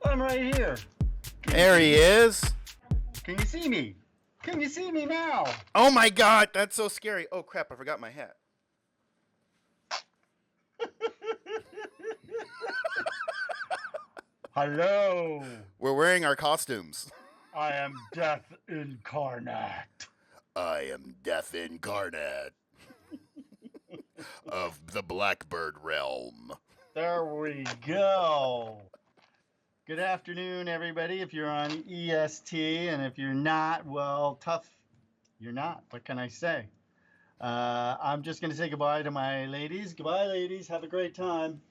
I'm right here. There he is. Can you see me? Can you see me now? Oh my god, that's so scary. Oh crap, I forgot my hat. Hello. We're wearing our costumes. I am death incarnate. I am Death Incarnate of the Blackbird realm. There we go. Good afternoon, everybody. If you're on EST, and if you're not, well, tough. You're not. What can I say? I'm just going to say goodbye to my ladies. Goodbye, ladies. Have a great time.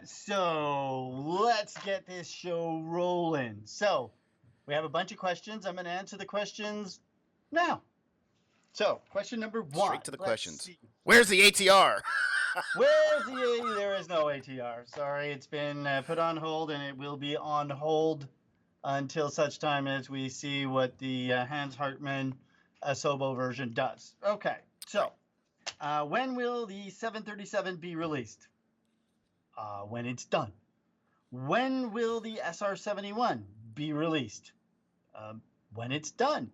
So let's get this show rolling. So we have a bunch of questions. I'm going to answer the questions now. So question number one. Straight to the questions. Where's the ATR? Where's the ATR? There is no ATR. Sorry, it's been put on hold, and it will be on hold until such time as we see what the Hans Hartmann Asobo version does. Okay, so when will the 737 be released? When it's done. When will the SR-71 be released? When it's done.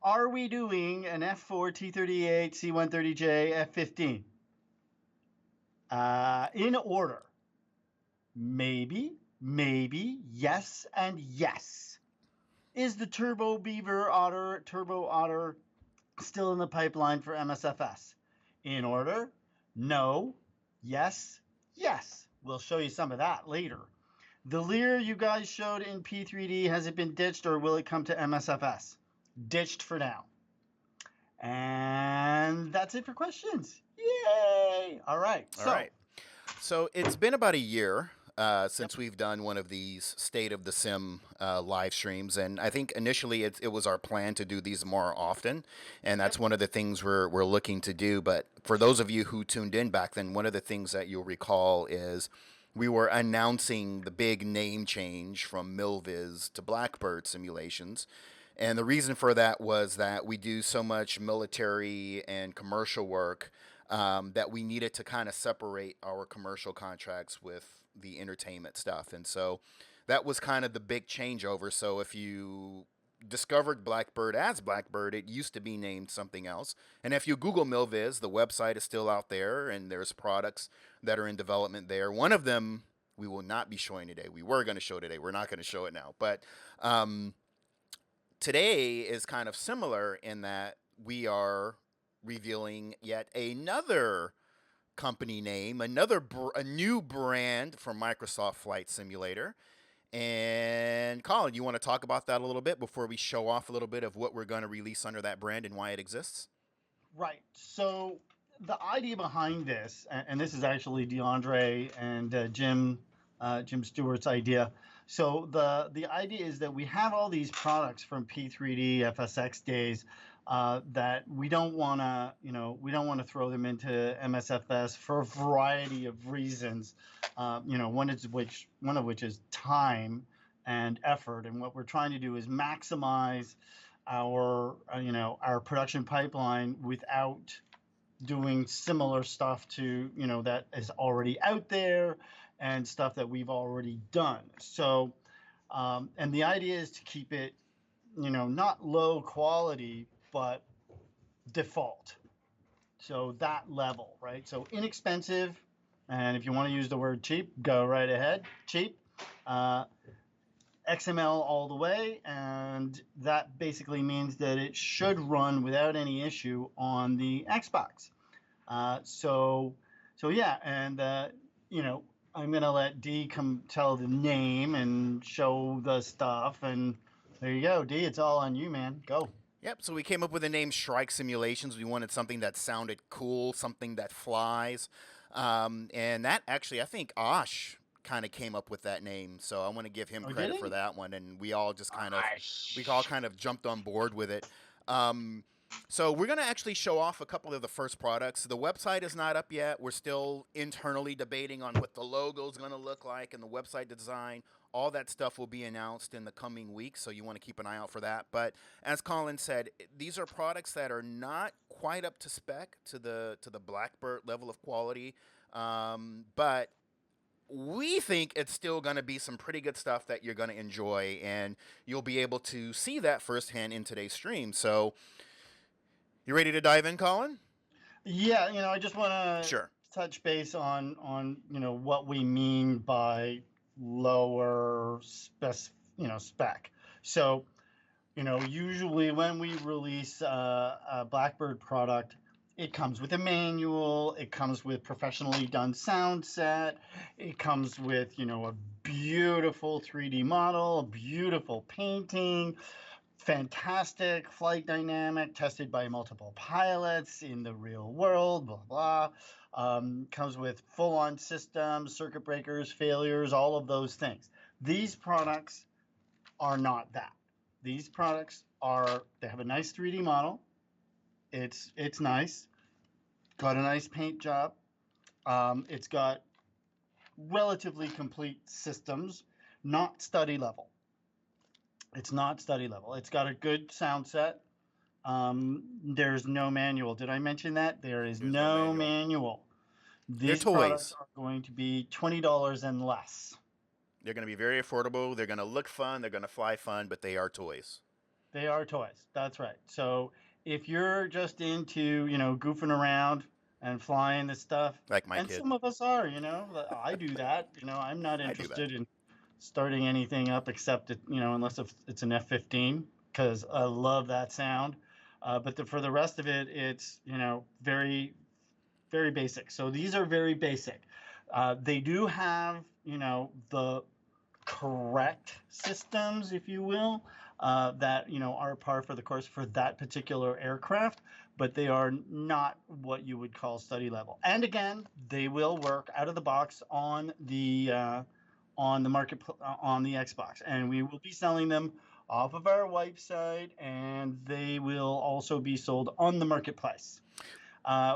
Are we doing an F4 T-38 C-130J F-15? In order. Maybe, yes, and yes. Is the Turbo Otter still in the pipeline for MSFS? In order. No, yes, yes. We'll show you some of that later. The Lear you guys showed in P3D, has it been ditched or will it come to MSFS? Ditched for now. And that's it for questions. Yay! All right. So it's been about a year since we've done one of these State of the Sim live streams, and I think initially it was our plan to do these more often, and that's one of the things we're looking to do. But for those of you who tuned in back then, one of the things that you'll recall is we were announcing the big name change from Milviz to Blackbird Simulations. And the reason for that was that we do so much military and commercial work that we needed to kind of separate our commercial contracts with the entertainment stuff. And so that was kind of the big changeover. So if you discovered Blackbird as Blackbird, it used to be named something else. And if you Google Milviz, the website is still out there, and there's products that are in development there. One of them we will not be showing today. We were going to show today. We're not going to show it now. But today is kind of similar in that we are revealing yet another company name, a new brand for Microsoft Flight Simulator. And Colin, you want to talk about that a little bit before we show off a little bit of what we're going to release under that brand and why it exists? Right. So the idea behind this, and this is actually D'André and Jim Stewart's idea. So the idea is that we have all these products from P3D, FSX days that we don't want to throw them into MSFS for a variety of reasons. One of which is time and effort, and what we're trying to do is maximize our production pipeline without doing similar stuff to that is already out there and stuff that we've already done. So and the idea is to keep it not low quality but default, so that level, right? So inexpensive, and if you want to use the word cheap, go right ahead. Cheap, XML all the way, and that basically means that it should run without any issue on the Xbox. So yeah, and I'm gonna let D come tell the name and show the stuff, and there you go. D, it's all on you, man. Go. Yep, so we came up with the name Shrike Simulations. We wanted something that sounded cool, something that flies. And that actually, I think Osh kind of came up with that name. So I want to give him credit for that one. And we all just kind of jumped on board with it. So we're going to actually show off a couple of the first products. The website is not up yet. We're still internally debating on what the logo is going to look like and the website design. All that stuff will be announced in the coming weeks, so you want to keep an eye out for that. But as Colin said, these are products that are not quite up to spec to the Blackbird level of quality, but we think it's still going to be some pretty good stuff that you're going to enjoy, and you'll be able to see that firsthand in today's stream. So, you ready to dive in, Colin? Yeah, I just want to Sure. touch base on what we mean by lower spec. So, usually when we release a Blackbird product, it comes with a manual, it comes with professionally done sound set, it comes with, a beautiful 3D model, a beautiful painting, fantastic flight dynamic tested by multiple pilots in the real world, blah, blah. Comes with full-on systems, circuit breakers, failures, all of those things. These products are not that. These products they have a nice 3D model. It's nice. Got a nice paint job. It's got relatively complete systems, not study level. It's not study level. It's got a good sound set. There's no manual. Did I mention that? There's no manual. These products are going to be $20 and less. They're going to be very affordable. They're going to look fun. They're going to fly fun, but they are toys. They are toys. That's right. So if you're just into, goofing around and flying this stuff, like my and kid. Some of us are, I do that. I'm not interested in starting anything up except unless it's an F-15, because I love that sound. But for the rest of it, it's very, very basic. So these are very basic. They do have the correct systems, if you will, that are par for the course for that particular aircraft, but they are not what you would call study level. And again, they will work out of the box on the market, on the Xbox, and we will be selling them off of our website, and they will also be sold on the marketplace.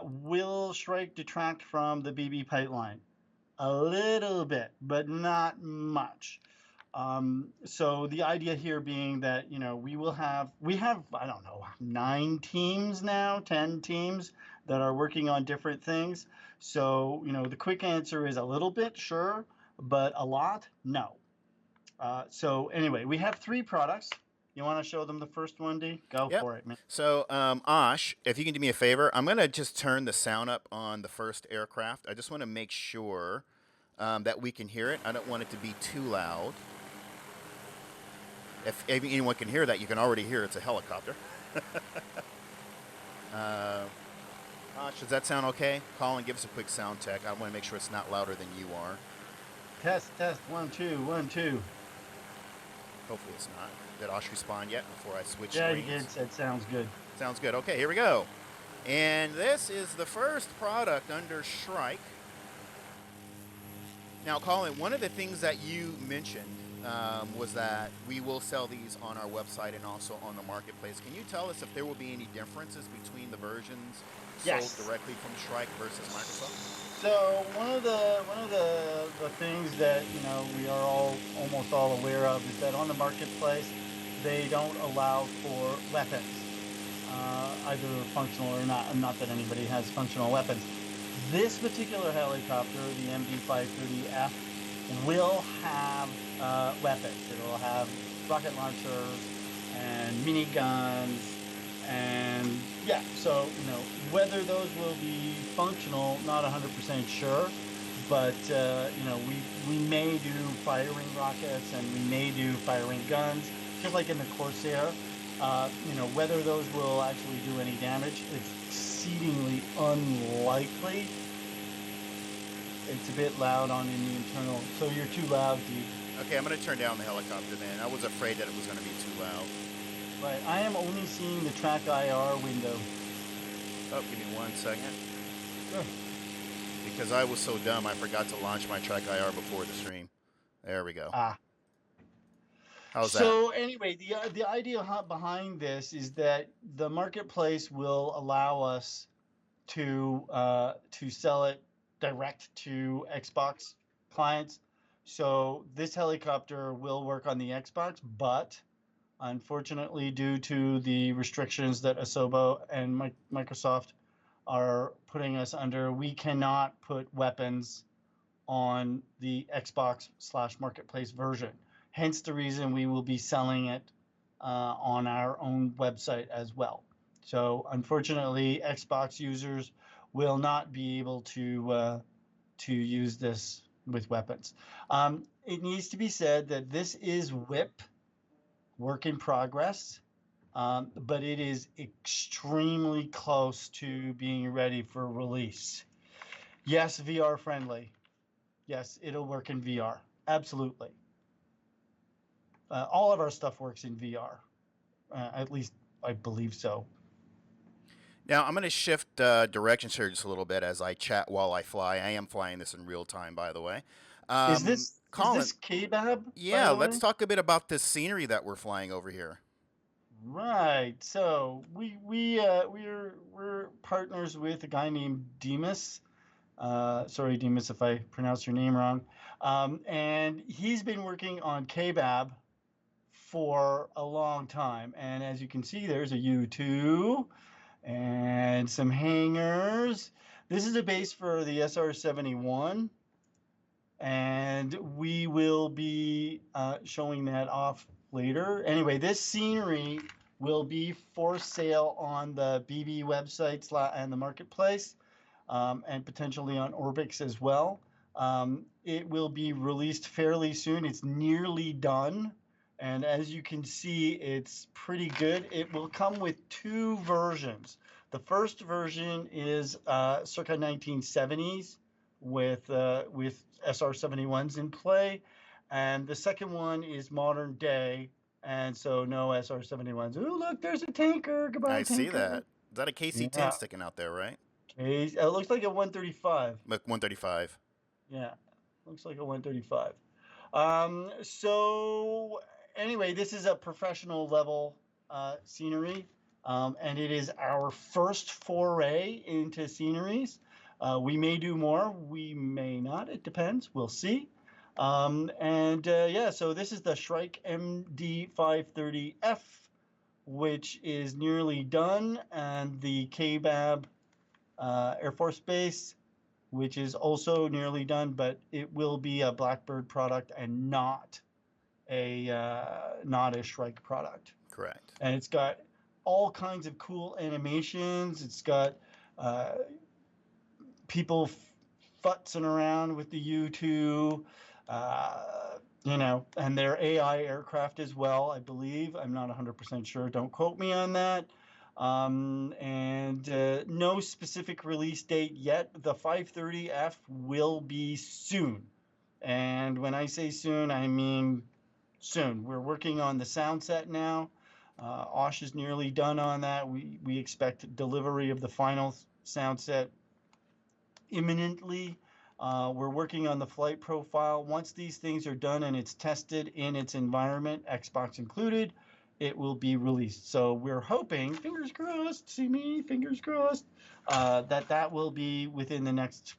Will Shrike detract from the BB pipeline? A little bit, but not much. So the idea here being that, we have, I don't know, 9 teams now, 10 teams that are working on different things. So, the quick answer is a little bit, sure, but a lot, no. So anyway, we have 3 products. You want to show them the first one, D? Go for it, man. So, Osh, if you can do me a favor, I'm going to just turn the sound up on the first aircraft. I just want to make sure that we can hear it. I don't want it to be too loud. If anyone can hear that, you can already hear it's a helicopter. Osh, does that sound okay? Colin, give us a quick sound check. I want to make sure it's not louder than you are. Test, 1, 2, 1, 2. Hopefully it's not. Did Osh respond yet before I switch screens? Yeah, he did. Said sounds good. Sounds good. Okay, here we go. And this is the first product under Shrike. Now, Colin, one of the things that you mentioned was that we will sell these on our website and also on the marketplace. Can you tell us if there will be any differences between the versions sold directly from Shrike versus Microsoft? So one of the things that we are almost all aware of is that on the marketplace they don't allow for weapons, either functional or not. Not that anybody has functional weapons. This particular helicopter, the MD530F, will have weapons. It will have rocket launchers and miniguns, and so whether those will be functional, not 100% sure, but we may do firing rockets and we may do firing guns, just like in the Corsair. Whether those will actually do any damage, it's exceedingly unlikely. It's a bit loud in the internal, so you're too loud, dude. Okay, I'm going to turn down the helicopter then. I was afraid that it was going to be too loud. Right, I am only seeing the track IR window. Oh, give me 1 second. Sure. Because I was so dumb, I forgot to launch my track IR before the stream. There we go. How's that? So anyway, the idea behind this is that the marketplace will allow us to sell it direct to Xbox clients. So this helicopter will work on the Xbox, but unfortunately, due to the restrictions that Asobo and Microsoft are putting us under, we cannot put weapons on the Xbox/Marketplace version. Hence the reason we will be selling it on our own website as well. So unfortunately, Xbox users will not be able to use this with weapons. It needs to be said that this is WIP, work in progress, but it is extremely close to being ready for release. Yes, VR friendly. Yes, it'll work in VR. Absolutely. All of our stuff works in VR. At least I believe so. Now I'm going to shift directions here just a little bit as I chat while I fly. I am flying this in real time, by the way. Is Colin, this KBAB? yeah, let's talk a bit about this scenery that we're flying over here. Right. So we're partners with a guy named Demas. Sorry, Demas, if I pronounced your name wrong. And he's been working on KBAB for a long time. And as you can see, there's a U2 and some hangars. This is a base for the SR-71. And we will be showing that off later. Anyway, this scenery will be for sale on the BB websites and the marketplace, and potentially on Orbix as well. It will be released fairly soon. It's nearly done. And as you can see, it's pretty good. It will come with 2 versions. The first version is circa 1970s with SR-71s in play, and the second one is modern day, and so no SR-71s. Oh, look, there's a tanker. Goodbye, I tanker. see that. Is that a KC-10 sticking out there, right? It looks like a 135. Like 135. Yeah, looks like a 135. So anyway, this is a professional level scenery, and it is our first foray into sceneries. We may do more, we may not, it depends, we'll see. Yeah, so this is the Shrike MD530F, which is nearly done, and the KBAB Air Force Base, which is also nearly done, but it will be a Blackbird product and not a Shrike product. Correct. And it's got all kinds of cool animations. It's got people futzing around with the U2, and their AI aircraft as well, I believe. I'm not 100% sure. Don't quote me on that. No specific release date yet. The 530F will be soon. And when I say soon, I mean soon. We're working on the sound set now. Osh is nearly done on that. We expect delivery of the final sound set imminently. We're working on the flight profile. Once these things are done and it's tested in its environment, Xbox included, it will be released. So we're hoping, fingers crossed, see me, fingers crossed, that will be within the next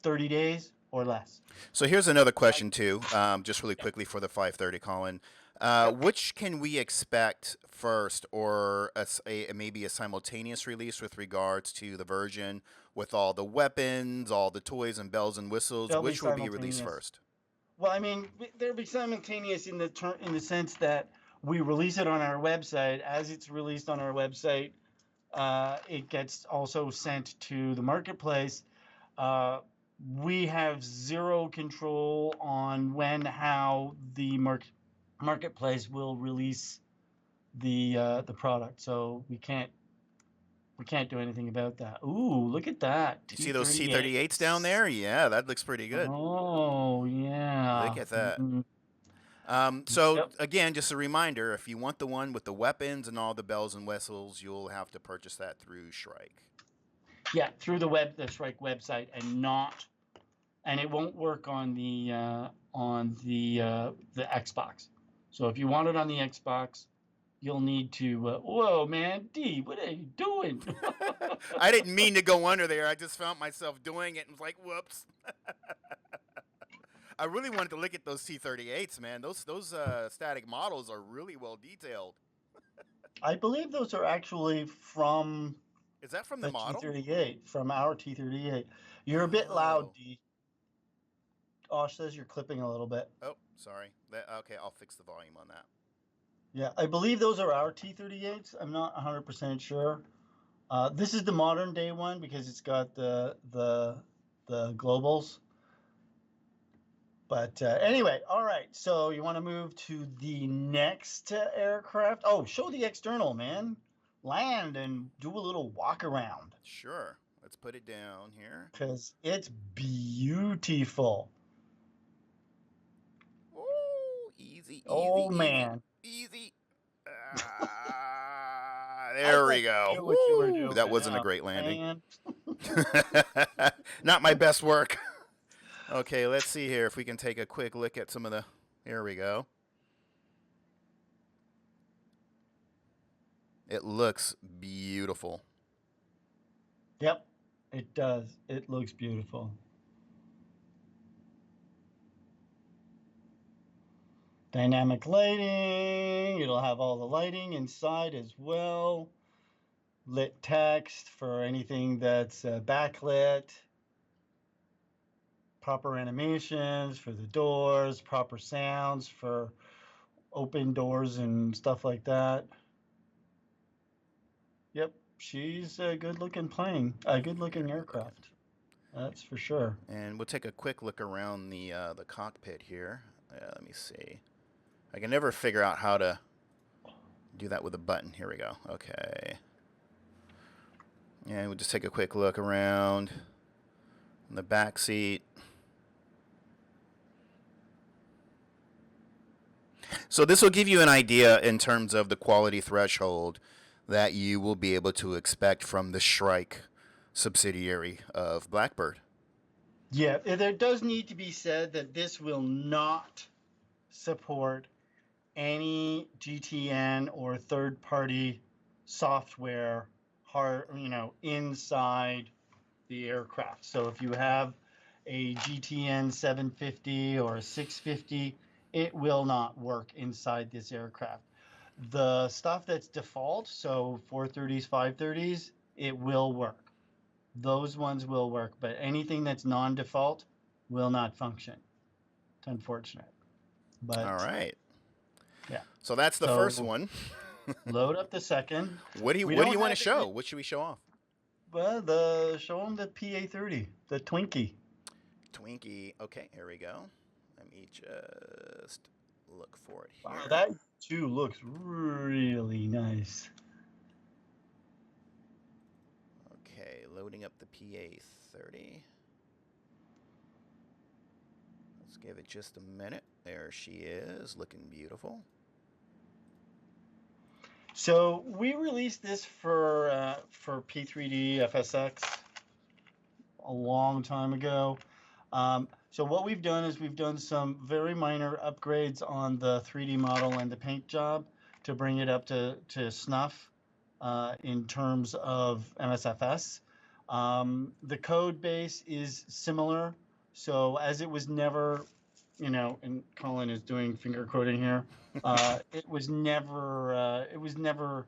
30 days or less. So here's another question too, just really quickly for the 530, Colin. Which can we expect first, or maybe a simultaneous release with regards to the version with all the weapons, all the toys and bells and whistles? Which will be released first? Well, I mean, they'll be simultaneous in the sense that we release it on our website. As it's released on our website, it gets also sent to the marketplace. We have zero control on how the marketplace will release the product, so we can't do anything about that. Ooh, look at that! You see those T-38s down there? Yeah, that looks pretty good. Oh yeah. Look at that. Mm-hmm. Again, just a reminder: if you want the one with the weapons and all the bells and whistles, you'll have to purchase that through Shrike. Yeah, through the Shrike website, and it won't work on the Xbox. So if you want it on the Xbox, you'll need to. Whoa, man, D, what are you doing? I didn't mean to go under there. I just found myself doing it and was like, whoops. I really wanted to look at those T-38s, man. Those static models are really well detailed. I believe those are actually from. Is that from the model? T-38, from our T-38. You're a bit loud, D. Osh says you're clipping a little bit. Oh, sorry. Okay, I'll fix the volume on that. Yeah, I believe those are our T-38s. I'm not 100% sure. This is the modern day one because it's got the globals. But anyway, all right. So you want to move to the next aircraft? Oh, show the external, man. Land and do a little walk around. Sure. Let's put it down here. Because it's beautiful. Oh, easy, Oh, man. easy. There we go. What you were doing. That wasn't a great landing. Man. Not my best work. Okay, let's see here if we can take a quick look at some of the... Here we go. It looks beautiful. Yep, it does. It looks beautiful. Dynamic lighting. It'll have all the lighting inside as well. Lit text for anything that's backlit. Proper animations for the doors. Proper sounds for open doors and stuff like that. Yep, she's a good-looking plane. A good-looking aircraft. That's for sure. And we'll take a quick look around the cockpit here. Let me see. I can never figure out how to do that with a button. Here we go. Okay. And we'll just take a quick look around the back seat. So this will give you an idea in terms of the quality threshold that you will be able to expect from the Shrike subsidiary of Blackbird. Yeah, there does need to be said that this will not support any GTN or third-party software inside the aircraft. So if you have a GTN 750 or a 650, it will not work inside this aircraft. The stuff that's default, so 430s, 530s, it will work. Those ones will work, but anything that's non-default will not function. It's unfortunate. But all right. Yeah. So that's the first one. Load up the second. What do you want to show? What should we show off? Well, show them the PA-30, the Twinkie. Twinkie. Okay, here we go. Let me just look for it here. Wow, that too looks really nice. Okay, loading up the PA-30. Let's give it just a minute. There she is, looking beautiful. So we released this for P3D FSX a long time ago. So what we've done is we've done some very minor upgrades on the 3D model and the paint job to bring it up to snuff in terms of MSFS. The code base is similar. So as it was never, and Colin is doing finger quoting here, it was never,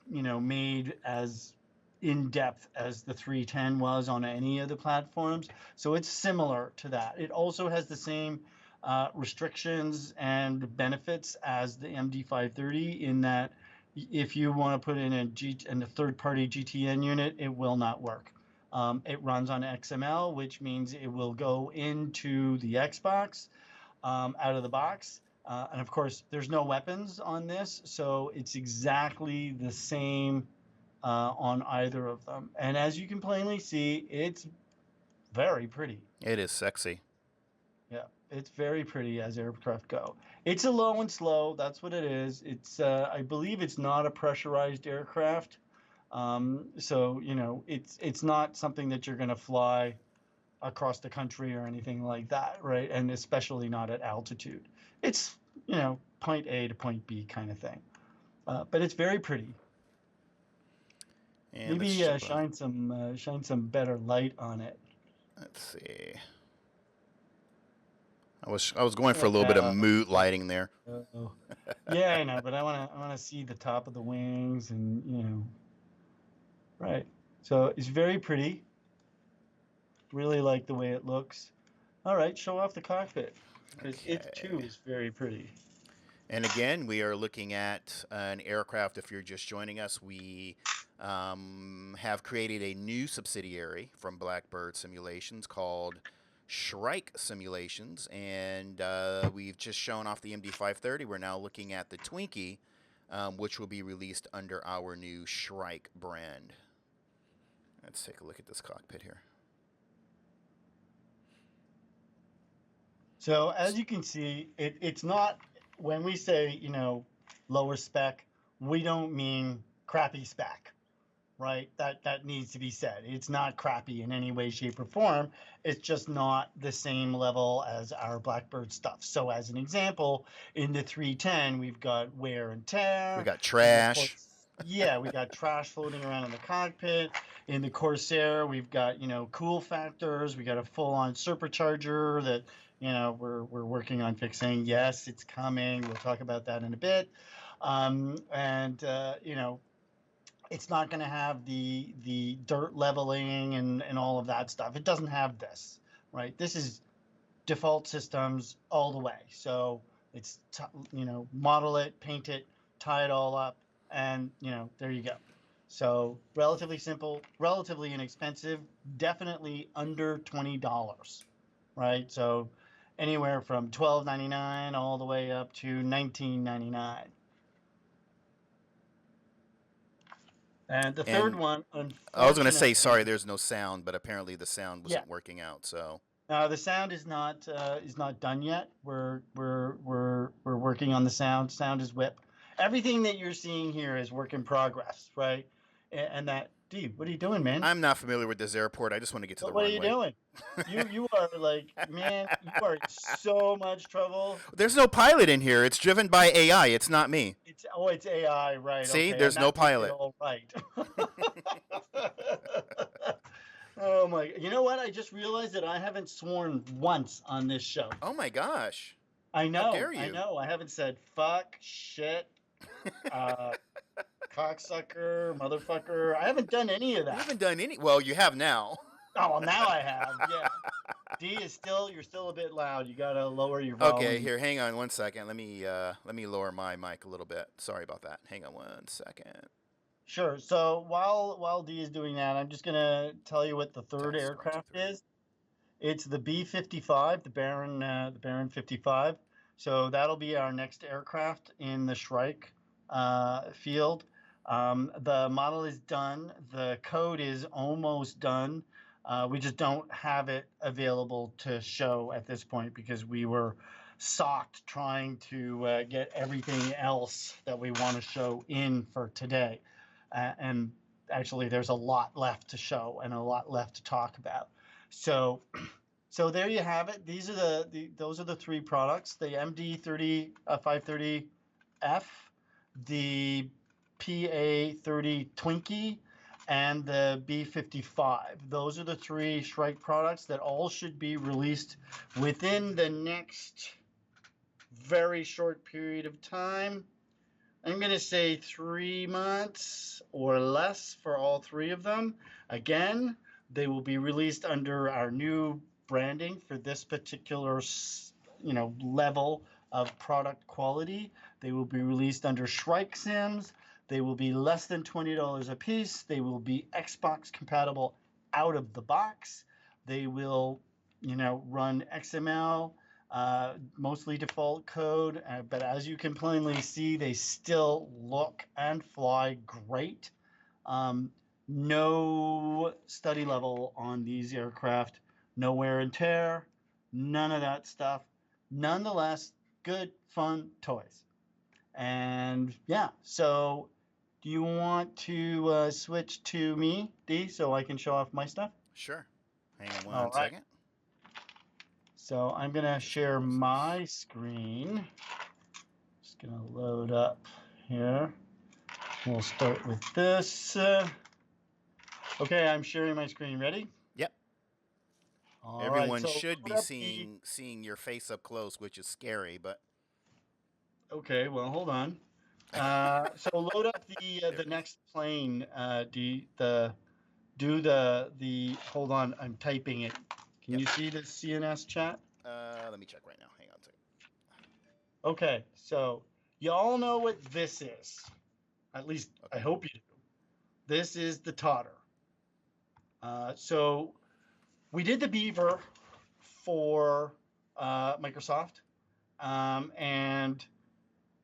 made as in-depth as the 310 was on any of the platforms. So it's similar to that. It also has the same restrictions and benefits as the MD530 in that if you want to put in a third-party GTN unit, it will not work. It runs on XML, which means it will go into the Xbox out of the box. And of course, there's no weapons on this, so it's exactly the same on either of them. And as you can plainly see, it's very pretty. It is sexy. Yeah, it's very pretty as aircraft go. It's a low and slow. That's what it is. It's I believe it's not a pressurized aircraft. So, it's not something that you're going to fly across the country or anything like that, right? And especially not at altitude. It's, point A to point B kind of thing. But it's very pretty. And maybe shine some better light on it. Let's see. I was going for a little bit of mood lighting there. Yeah, I know, but I want to see the top of the wings and right. So it's very pretty. Really like the way it looks. All right, show off the cockpit because it too Okay. is very pretty. And again, we are looking at an aircraft. If you're just joining us, we have created a new subsidiary from Blackbird Simulations called Shrike Simulations, and we've just shown off the MD530. We're now looking at the Twinkie, which will be released under our new Shrike brand. Let's take a look at this cockpit here. So as you can see, it's not, when we say, lower spec, we don't mean crappy spec, right? That needs to be said. It's not crappy in any way, shape, or form. It's just not the same level as our Blackbird stuff. So as an example, in the 310, we've got wear and tear. We got trash. Yeah, we got trash floating around in the cockpit. In the Corsair, we've got, cool factors. We got a full-on supercharger that, we're working on fixing. Yes, it's coming. We'll talk about that in a bit. It's not going to have the dirt leveling and all of that stuff. It doesn't have this, right? This is default systems all the way. So it's, model it, paint it, tie it all up, and, there you go. So relatively simple, relatively inexpensive, definitely under $20, right? So anywhere from $12.99 all the way up to $19.99. And the third one, I was going to say, unfortunately, sorry, there's no sound, but apparently the sound wasn't working out. So the sound is not done yet. We're working on the sound. Sound is whip. Everything that you're seeing here is work in progress, right? And that, dude, what are you doing, man? I'm not familiar with this airport. I just want to get to the What are runway. you doing? You are like, man, you are in so much trouble. There's no pilot in here. It's driven by AI. It's not me. It's AI, right? See, Okay, there's and no that makes it pilot. all right. Oh my! You know what? I just realized that I haven't sworn once on this show. Oh my gosh! I know. How dare you? I know. I haven't said fuck, shit, cocksucker, motherfucker. I haven't done any of that. You haven't done any. Well, you have now. Oh, well, now I have. Yeah. D is still. You're still a bit loud. You gotta lower your volume. Okay, here. Hang on one second. Let me lower my mic a little bit. Sorry about that. Hang on 1 second. Sure. So while D is doing that, I'm just gonna tell you what the third Test, aircraft 1, 2, 3. is. It's the B-55, the Baron 55. So that'll be our next aircraft in the Shrike field. The model is done. The code is almost done. We just don't have it available to show at this point because we were socked trying to get everything else that we want to show in for today. And actually, there's a lot left to show and a lot left to talk about. So there you have it. These are those are the three products: the MD530F, the PA30 Twinkie, and the B55. Those are the three Shrike products that all should be released within the next very short period of time. I'm going to say 3 months or less for all three of them. Again, they will be released under our new branding for this particular, level of product quality. They will be released under ShrikeSims. They will be less than $20 a piece. They will be Xbox compatible out of the box. They will, run XML. Mostly default code, but as you can plainly see, they still look and fly great. No study level on these aircraft, no wear and tear, none of that stuff. Nonetheless, good, fun toys. And yeah, so do you want to switch to me, D, so I can show off my stuff? Sure. Hang on 1 second. So I'm going to share my screen. Just going to load up here. We'll start with this. Okay, I'm sharing my screen. Ready? Yep. Everyone should be seeing your face up close, which is scary, but. Okay, well, hold on. So load up the next plane. Hold on, I'm typing it. Can you see the CNS chat? Let me check right now. Hang on a second. Okay, so you all know what this is. At least I hope you do. This is the Totter. So we did the Beaver for Microsoft, and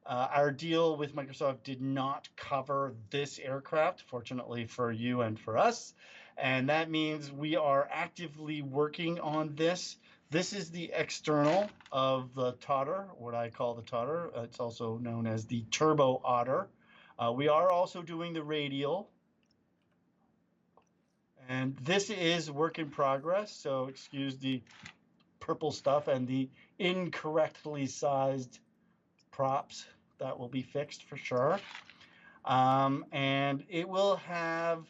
our deal with Microsoft did not cover this aircraft, fortunately for you and for us. And that means we are actively working on this. This is the external of the Totter, what I call the Totter. It's also known as the Turbo Otter. We are also doing the radial. And this is work in progress, so excuse the purple stuff and the incorrectly sized props. That will be fixed for sure. And it will have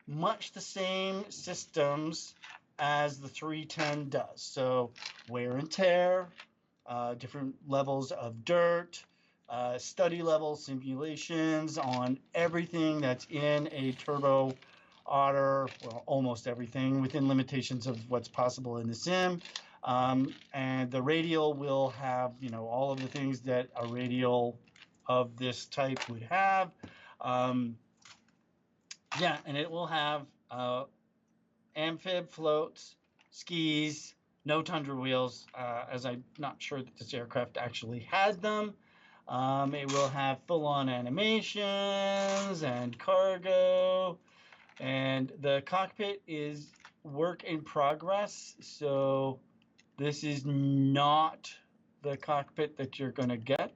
much the same systems as the 310 does. So wear and tear, different levels of dirt, study level simulations on everything that's in a Turbo Otter, well, almost everything within limitations of what's possible in the sim. And the radial will have, you know, all of the things that a radial of this type would have. Yeah, and it will have amphib floats, skis, no tundra wheels, as I'm not sure that this aircraft actually has them. It will have full-on animations and cargo, and the cockpit is work in progress. So this is not the cockpit that you're going to get.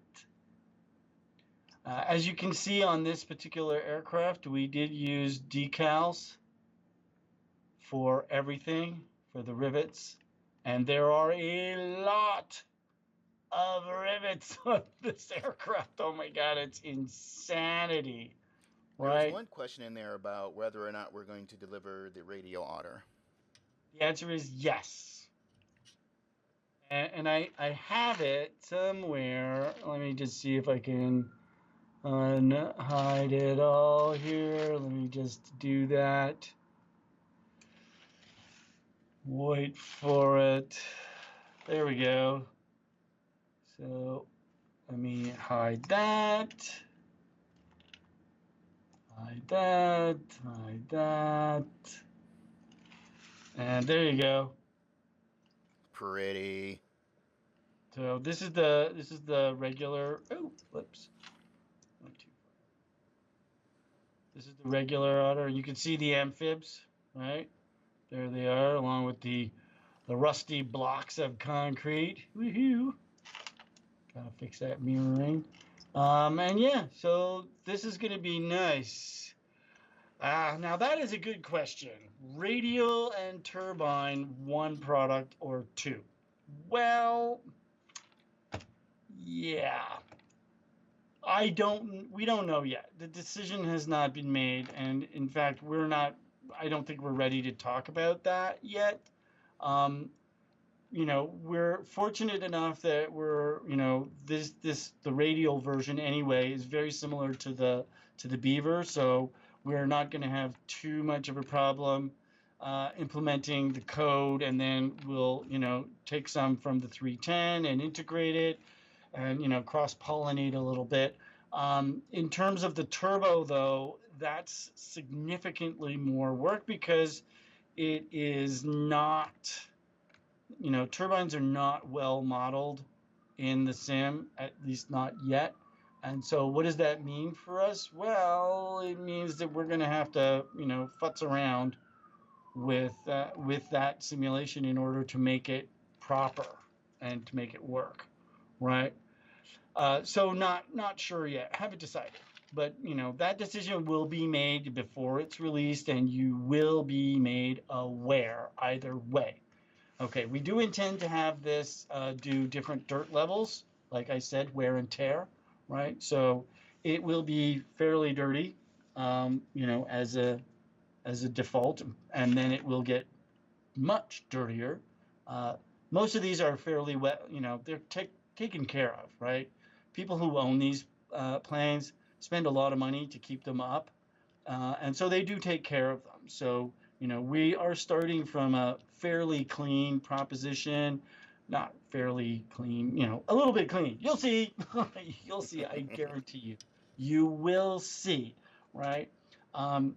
As you can see on this particular aircraft, we did use decals for everything, for the rivets. And there are a lot of rivets on this aircraft. Oh my God, it's insanity. Right? There's one question in there about whether or not we're going to deliver the radial Otter. The answer is yes. And I have it somewhere. Let me just see if I can unhide it all here. Let me just do that. Wait for it. There we go. So let me hide that. Hide that. Hide that. And there you go. Pretty. So this is the regular. Oh, whoops. This is the regular Otter. You can see the amphibs, right? There they are, along with the rusty blocks of concrete. Woohoo! Gotta fix that mirroring. And yeah, so this is gonna be nice. Now that is a good question. Radial and turbine, one product or two? Well, yeah. We don't know yet. The decision has not been made, and in fact, I don't think we're ready to talk about that yet. You know, we're fortunate enough that we're, you know, the radial version anyway is very similar to the Beaver, so we're not going to have too much of a problem implementing the code, and then we'll, you know, take some from the 310 and integrate it, and, you know, cross-pollinate a little bit. In terms of the turbo, though, that's significantly more work because it is not, you know, turbines are not well modeled in the sim, at least not yet. And so what does that mean for us? Well, it means that we're going to have to, you know, futz around with that simulation in order to make it proper and to make it work, right? So not sure yet. Haven't decided. But, you know, that decision will be made before it's released, and you will be made aware either way. Okay, we do intend to have this do different dirt levels, like I said, wear and tear, right? So it will be fairly dirty, you know, as a default, and then it will get much dirtier. Most of these are fairly wet, you know, they're taken care of, right? People who own these planes spend a lot of money to keep them up, and so they do take care of them. So You know, we are starting from a fairly clean proposition, not fairly clean, you know, a little bit clean. You'll see, you'll see, I guarantee you, you will see, right? And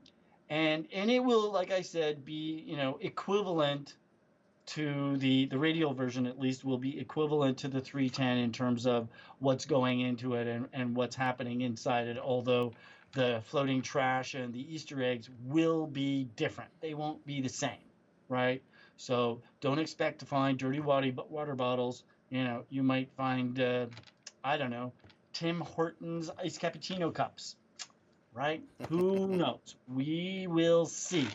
it will, like I said, be, you know, equivalent to the radial version, at least, will be equivalent to the 310 in terms of what's going into it and what's happening inside it, although the floating trash and the Easter eggs will be different. They won't be the same, right? So don't expect to find dirty water bottles. You know, you might find, I don't know, Tim Hortons iced cappuccino cups, right? Who knows? We will see.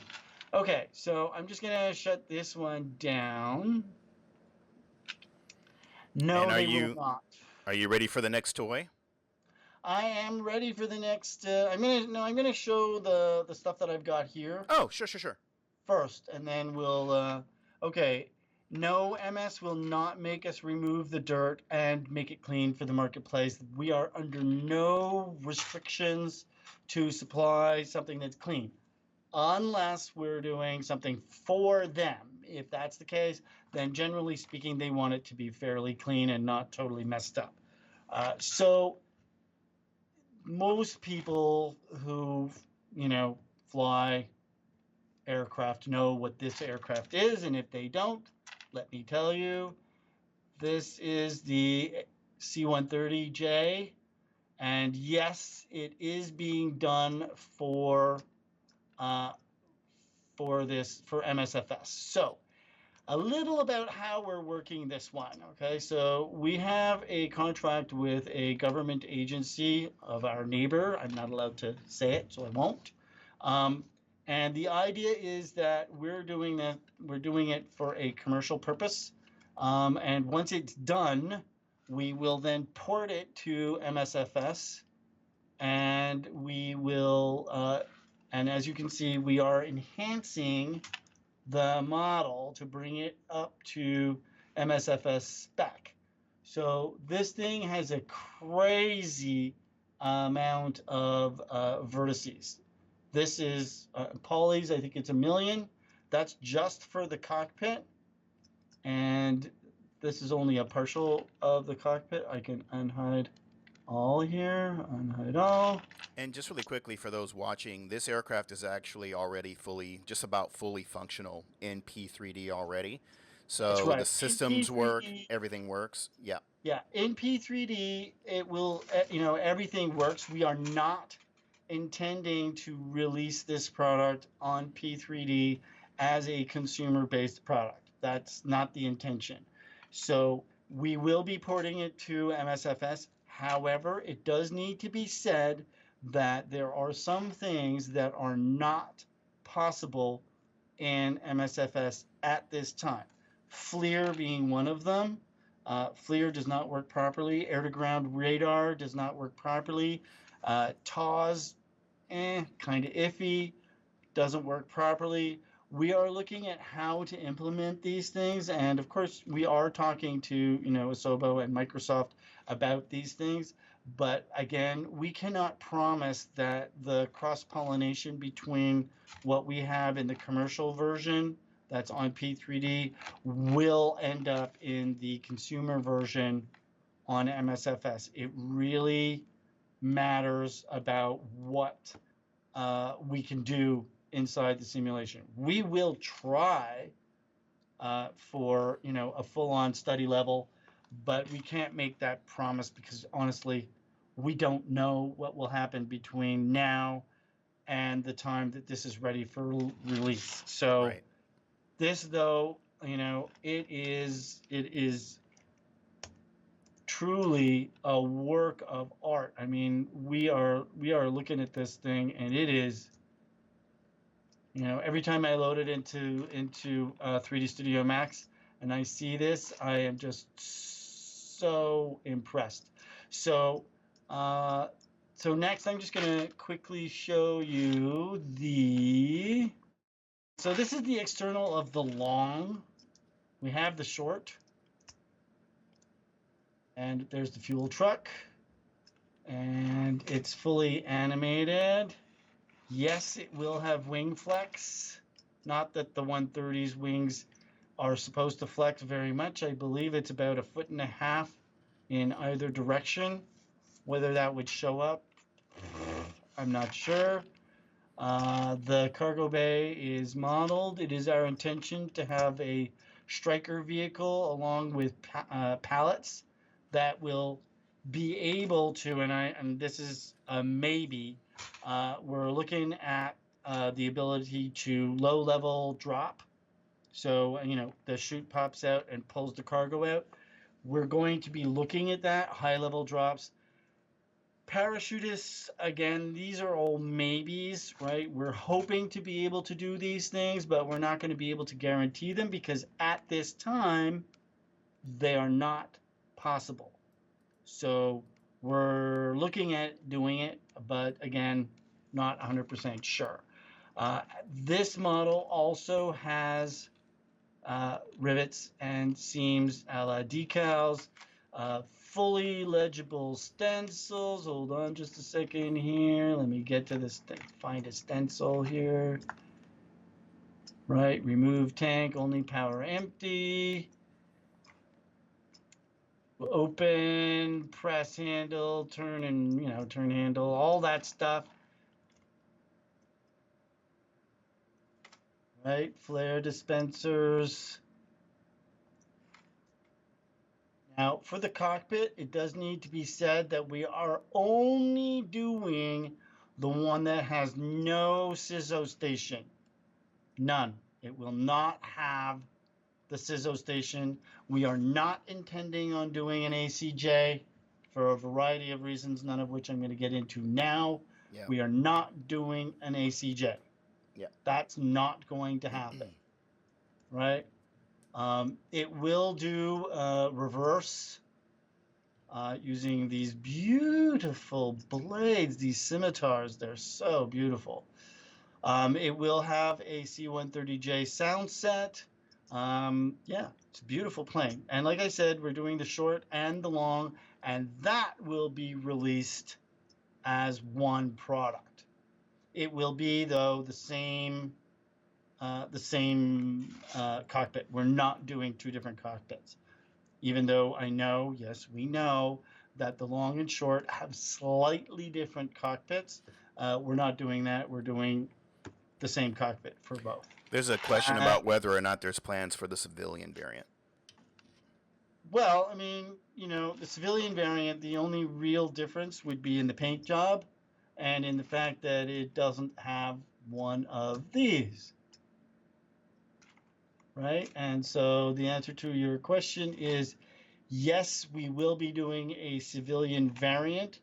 Okay, so I'm just gonna shut this one down. No, And they will not. are you ready for the next toy? I am ready for the next. I'm gonna show the stuff that I've got here Oh, sure. first, and then we'll. Okay, no, MS will not make us remove the dirt and make it clean for the marketplace. We are under no restrictions to supply something that's clean, unless we're doing something for them. If that's the case, then generally speaking, they want it to be fairly clean and not totally messed up. So most people who, you know, fly aircraft know what this aircraft is, and if they don't, let me tell you, this is the C-130J, and yes, it is being done for MSFS. So a little about how we're working this one. Okay, so we have a contract with a government agency of our neighbor. I'm not allowed to say it, so I won't. And the idea is that we're doing it for a commercial purpose. And once it's done, we will then port it to MSFS, and we will. And as you can see, we are enhancing the model to bring it up to MSFS spec. So this thing has a crazy amount of vertices. This is polys, I think it's 1 million. That's just for the cockpit. And this is only a partial of the cockpit. I can unhide all here, unhide all. And just really quickly for those watching, this aircraft is actually already just about fully functional in P3D already. So right. the systems work, everything works. Yeah. Yeah, in P3D, it will, you know, everything works. We are not intending to release this product on P3D as a consumer-based product. That's not the intention. So we will be porting it to MSFS. However, it does need to be said that there are some things that are not possible in MSFS at this time. FLIR being one of them. FLIR does not work properly. Air-to-ground radar does not work properly. TAWS, kind of iffy, doesn't work properly. We are looking at how to implement these things, and of course, we are talking to, you know, Asobo and Microsoft about these things. But again, we cannot promise that the cross-pollination between what we have in the commercial version that's on P3D will end up in the consumer version on MSFS. It really matters about what we can do inside the simulation. We will try for, you know, a full-on study level, but we can't make that promise because honestly, we don't know what will happen between now and the time that this is ready for release. So right. This, though, you know, it is truly a work of art. I mean, we are looking at this thing, and it is, you know, every time I load it into 3D Studio Max and I see this, I am just so impressed. So so next, I'm just going to quickly show you the. So this is the external of the long. We have the short. And there's the fuel truck. And it's fully animated. Yes, it will have wing flex. Not that the 130's wings are supposed to flex very much. I believe it's about 1.5 feet in either direction. Whether that would show up, I'm not sure. The cargo bay is modeled. It is our intention to have a striker vehicle along with pallets that will be able to, and this is a maybe, we're looking at the ability to low level drop. So, the chute pops out and pulls the cargo out. We're going to be looking at that, high level drops. Parachutists, again, these are all maybes, right? We're hoping to be able to do these things, but we're not going to be able to guarantee them because at this time, they are not possible. So we're looking at doing it, but again, not 100% sure. This model also has rivets and seams a la decals, fully legible stencils. Hold on just a second here. Let me get to this thing. Find a stencil here. Right, remove tank, only power empty. Open, press handle, turn and, turn handle, all that stuff. Right, flare dispensers. Now, for the cockpit, it does need to be said that we are only doing the one that has no SISO station. None. It will not have the SISO station. We are not intending on doing an ACJ for a variety of reasons, none of which I'm going to get into now. Yeah. We are not doing an ACJ. Yeah. That's not going to happen, right? It will do reverse using these beautiful blades, these scimitars. They're so beautiful. It will have a C-130J sound set. Yeah, it's a beautiful plane. And like I said, we're doing the short and the long, and that will be released as one product. It will be, though, the same cockpit. We're not doing two different cockpits, even though I know, yes, we know that the long and short have slightly different cockpits. We're not doing that. We're doing the same cockpit for both. There's a question about whether or not there's plans for the civilian variant. Well, I mean, the civilian variant, the only real difference would be in the paint job and in the fact that it doesn't have one of these. Right? And so the answer to your question is yes, we will be doing a civilian variant.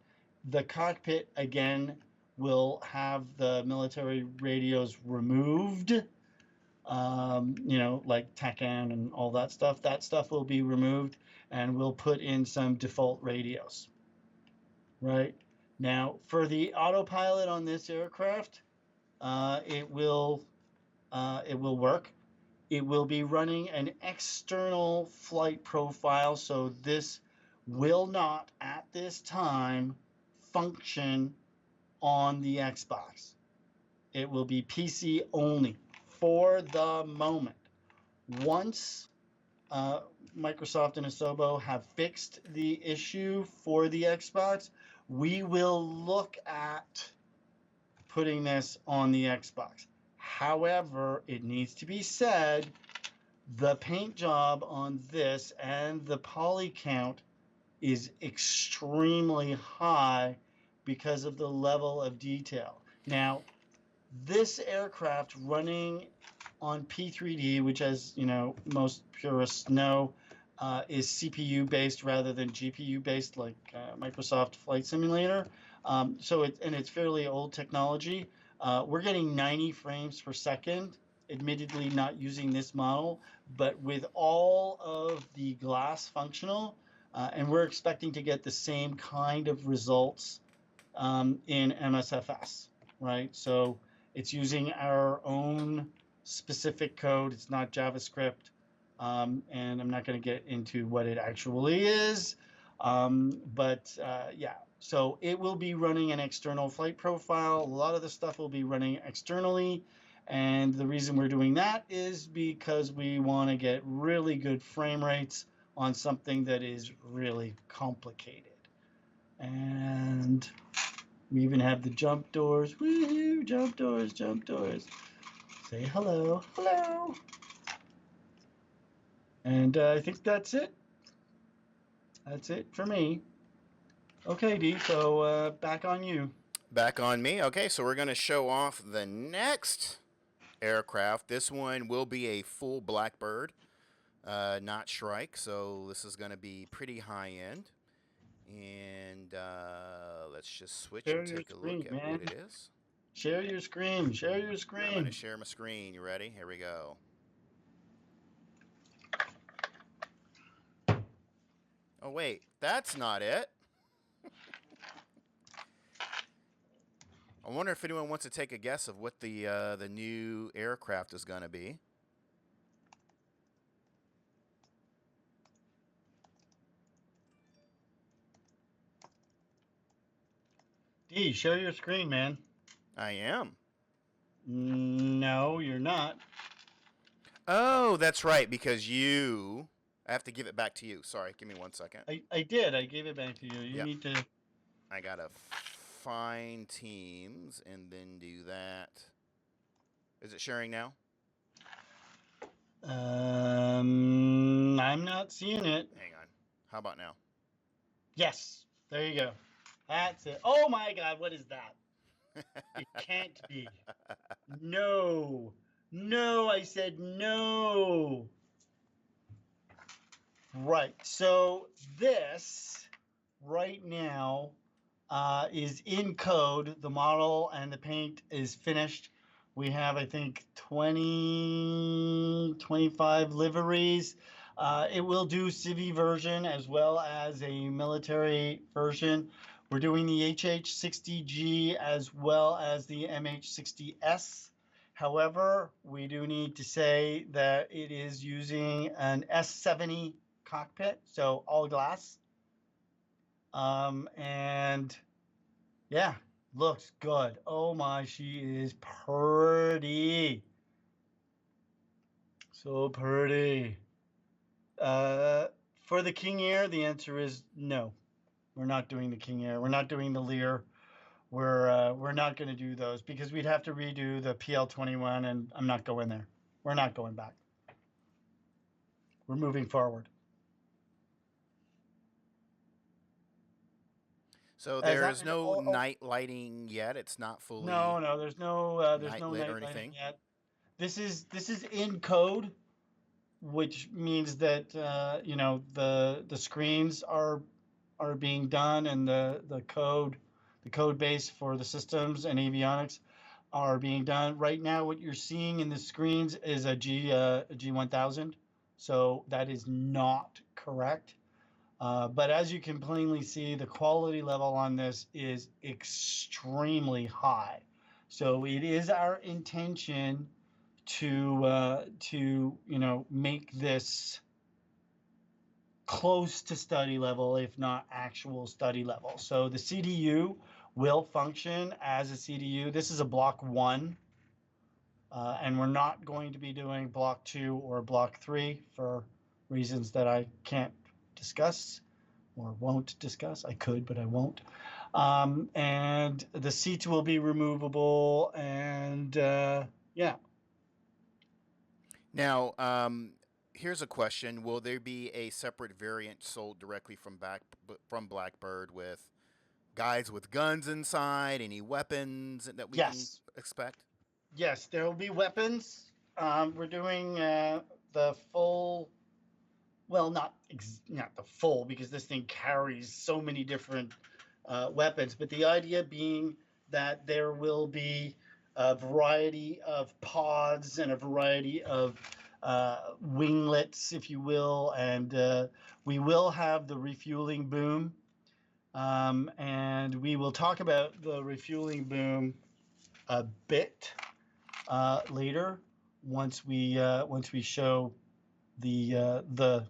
The cockpit, again, will have the military radios removed, like TACAN and all that stuff. That stuff will be removed, and we'll put in some default radios. Right? Now, for the autopilot on this aircraft, it will work. It will be running an external flight profile, so this will not, at this time, function on the Xbox. It will be PC only for the moment. Once Microsoft and Asobo have fixed the issue for the Xbox, we will look at putting this on the Xbox. However, it needs to be said, the paint job on this and the poly count is extremely high because of the level of detail. Now, this aircraft running on P3D, which, as most purists know, is CPU based rather than GPU based, like Microsoft Flight Simulator. So it's fairly old technology. We're getting 90 frames per second, admittedly not using this model, but with all of the glass functional, and we're expecting to get the same kind of results in MSFS, right? So it's using our own specific code. It's not JavaScript, and I'm not going to get into what it actually is, yeah. So it will be running an external flight profile. A lot of the stuff will be running externally, And the reason we're doing that is because we want to get really good frame rates on something that is really complicated. And we even have the jump doors. Woo-hoo, jump doors, jump doors. Say hello, hello. And I think that's it. That's it for me. Okay, Dee, so back on you. Back on me. Okay, so we're going to show off the next aircraft. This one will be a full Blackbird, not Shrike, so this is going to be pretty high end. And let's just switch and take a look at what it is. Share your screen. Share your screen. I'm going to share my screen. You ready? Here we go. Oh, wait. That's not it. I wonder if anyone wants to take a guess of what the new aircraft is going to be. Dee, share your screen, man. I am. No, you're not. Oh, that's right, because you... I have to give it back to you. Sorry, give me 1 second. I did. I gave it back to you. You need to... I got to find Teams and then do that. Is it sharing now? I'm not seeing it. Hang on. How about now? Yes. There you go. That's it. Oh, my God. What is that? It can't be. No. No, I said no. Right. So this right now is in code. The model and the paint is finished. We have, I think, 25 liveries. It will do Civi version as well as a military version. We're doing the HH-60G as well as the MH-60S. However, we do need to say that it is using an S70 cockpit, so all glass. And yeah, looks good. Oh my, she is pretty. So pretty. For the King Air, the answer is no. We're not doing the King Air. We're not doing the Lear. We're not going to do those because we'd have to redo the PL-21, and I'm not going there. We're not going back. We're moving forward. So there's no night lighting yet. It's not fully. No, there's no night lighting yet. This is in code, which means that you know, the screens are being done, and the code base for the systems and avionics are being done. Right now, what you're seeing in the screens is a G1000, so that is not correct. But as you can plainly see, the quality level on this is extremely high. So it is our intention to you know, make this close to study level, if not actual study level. So the CDU will function as a CDU. This is a block 1, and we're not going to be doing block 2 or block 3 for reasons that I can't discuss or won't discuss. I could, but I won't. And the seats will be removable, and yeah. Now, here's a question: will there be a separate variant sold directly from Blackbird with guys with guns inside? Any weapons that we can expect? Yes, there will be weapons. We're doing the full. Well, not the full, because this thing carries so many different weapons. But the idea being that there will be a variety of pods and a variety of winglets, if you will, and we will have the refueling boom, and we will talk about the refueling boom a bit later once we show the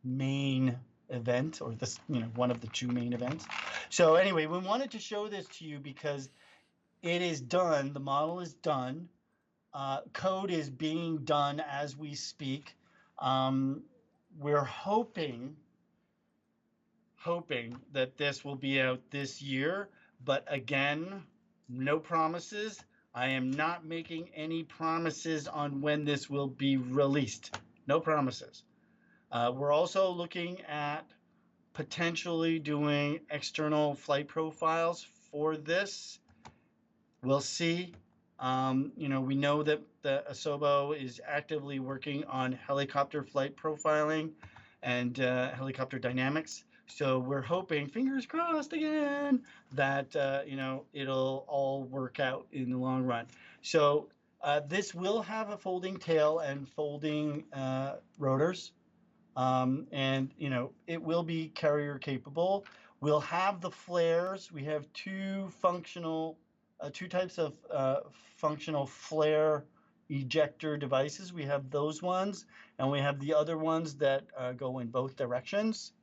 main event, or this, you know, one of the 2 main events. So anyway, we wanted to show this to you because it is done. The model is done. Code is being done as we speak. We're hoping that this will be out this year, but again, no promises. I am not making any promises on when this will be released. No promises. We're also looking at potentially doing external flight profiles for this. We'll see. We know that the Asobo is actively working on helicopter flight profiling and helicopter dynamics. So we're hoping, fingers crossed again, that it'll all work out in the long run. So this will have a folding tail and folding rotors, and it will be carrier capable. We'll have the flares. We have two types of functional flare ejector devices. We have those ones, and we have the other ones that go in both directions.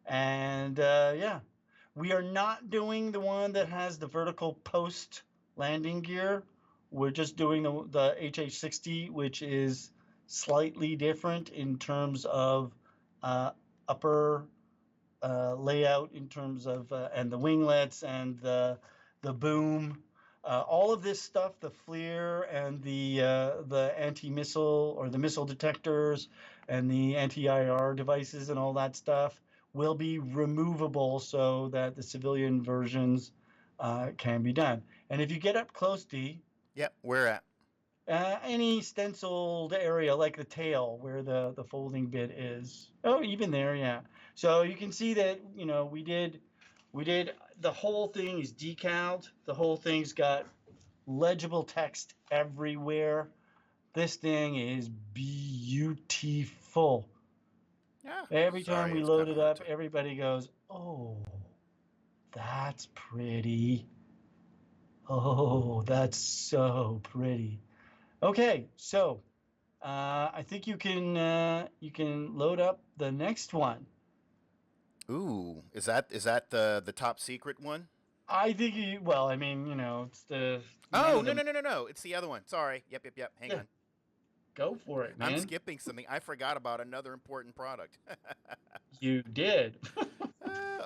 And yeah, we are not doing the one that has the vertical post landing gear. We're just doing the HH-60, which is slightly different in terms of upper layout, in terms of and the winglets and the boom. All of this stuff, the FLIR and the anti-missile or the missile detectors and the anti-IR devices and all that stuff will be removable so that the civilian versions can be done. And if you get up close, D. Yep, where at? Any stenciled area like the tail where the folding bit is. Oh, even there, yeah. So you can see that, we did, the whole thing is decaled. The whole thing's got legible text everywhere. This thing is beautiful. Yeah. Every time we load it up, everybody goes, oh, that's pretty. Oh, that's so pretty. Okay, so I think you can load up the next one. Ooh, is that the top secret one? I think well, I mean, it's the. Oh, no. It's the other one. Sorry. Yep. Hang on. Go for it, man. I'm skipping something. I forgot about another important product. You did.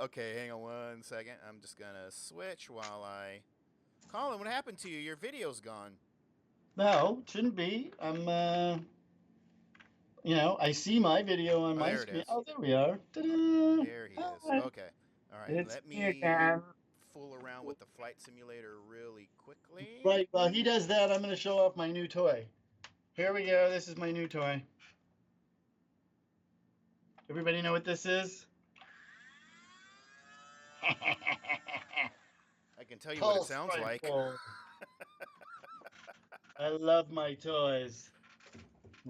Okay, hang on 1 second. I'm just going to switch while I... Colin, what happened to you? Your video's gone. No, shouldn't be. I'm, I see my video on my screen. Oh, there we are. Ta-da! There he is. Okay. All right. Let me fool around with the flight simulator really quickly. Right. While he does that, I'm going to show off my new toy. Here we go. This is my new toy. Everybody know what this is? I can tell you what it sounds like. I love my toys.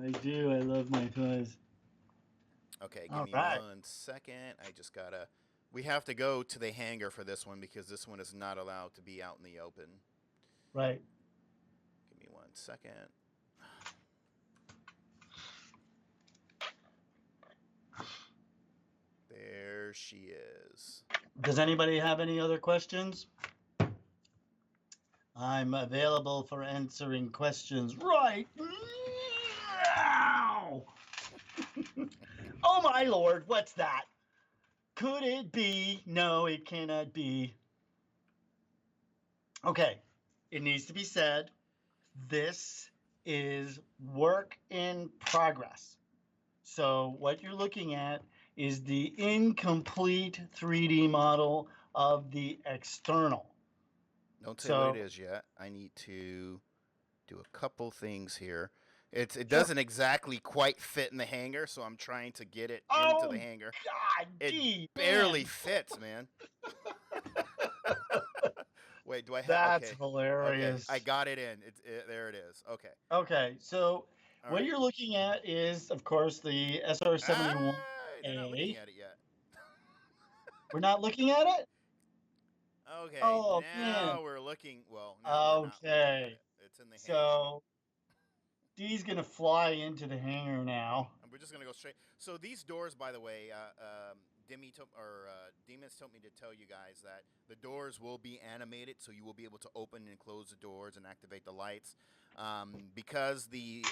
I do. I love my toys. Okay, give me 1 second. I just gotta... We have to go to the hangar for this one because this one is not allowed to be out in the open. Right. Give me 1 second. There she is. Does anybody have any other questions? I'm available for answering questions right now. Oh my lord, what's that? Could it be? No, it cannot be. Okay, it needs to be said, this is work in progress. So what you're looking at is the incomplete 3D model of the external. Don't say what it is yet. I need to do a couple things here. It doesn't exactly quite fit in the hangar, so I'm trying to get it into the hangar. God, it barely fits, man. Wait, do I have? That's hilarious. Okay. I got it in. There it is. Okay. Okay, so what you're looking at is, of course, the SR-71A. You're not looking at it yet. We're not looking at it? Okay. Oh, now man. we're looking. Well, okay. It's in the hangar. So D's gonna fly into the hangar now. And we're just gonna go straight. So these doors, by the way, Demons told me to tell you guys that the doors will be animated, so you will be able to open and close the doors and activate the lights. Because the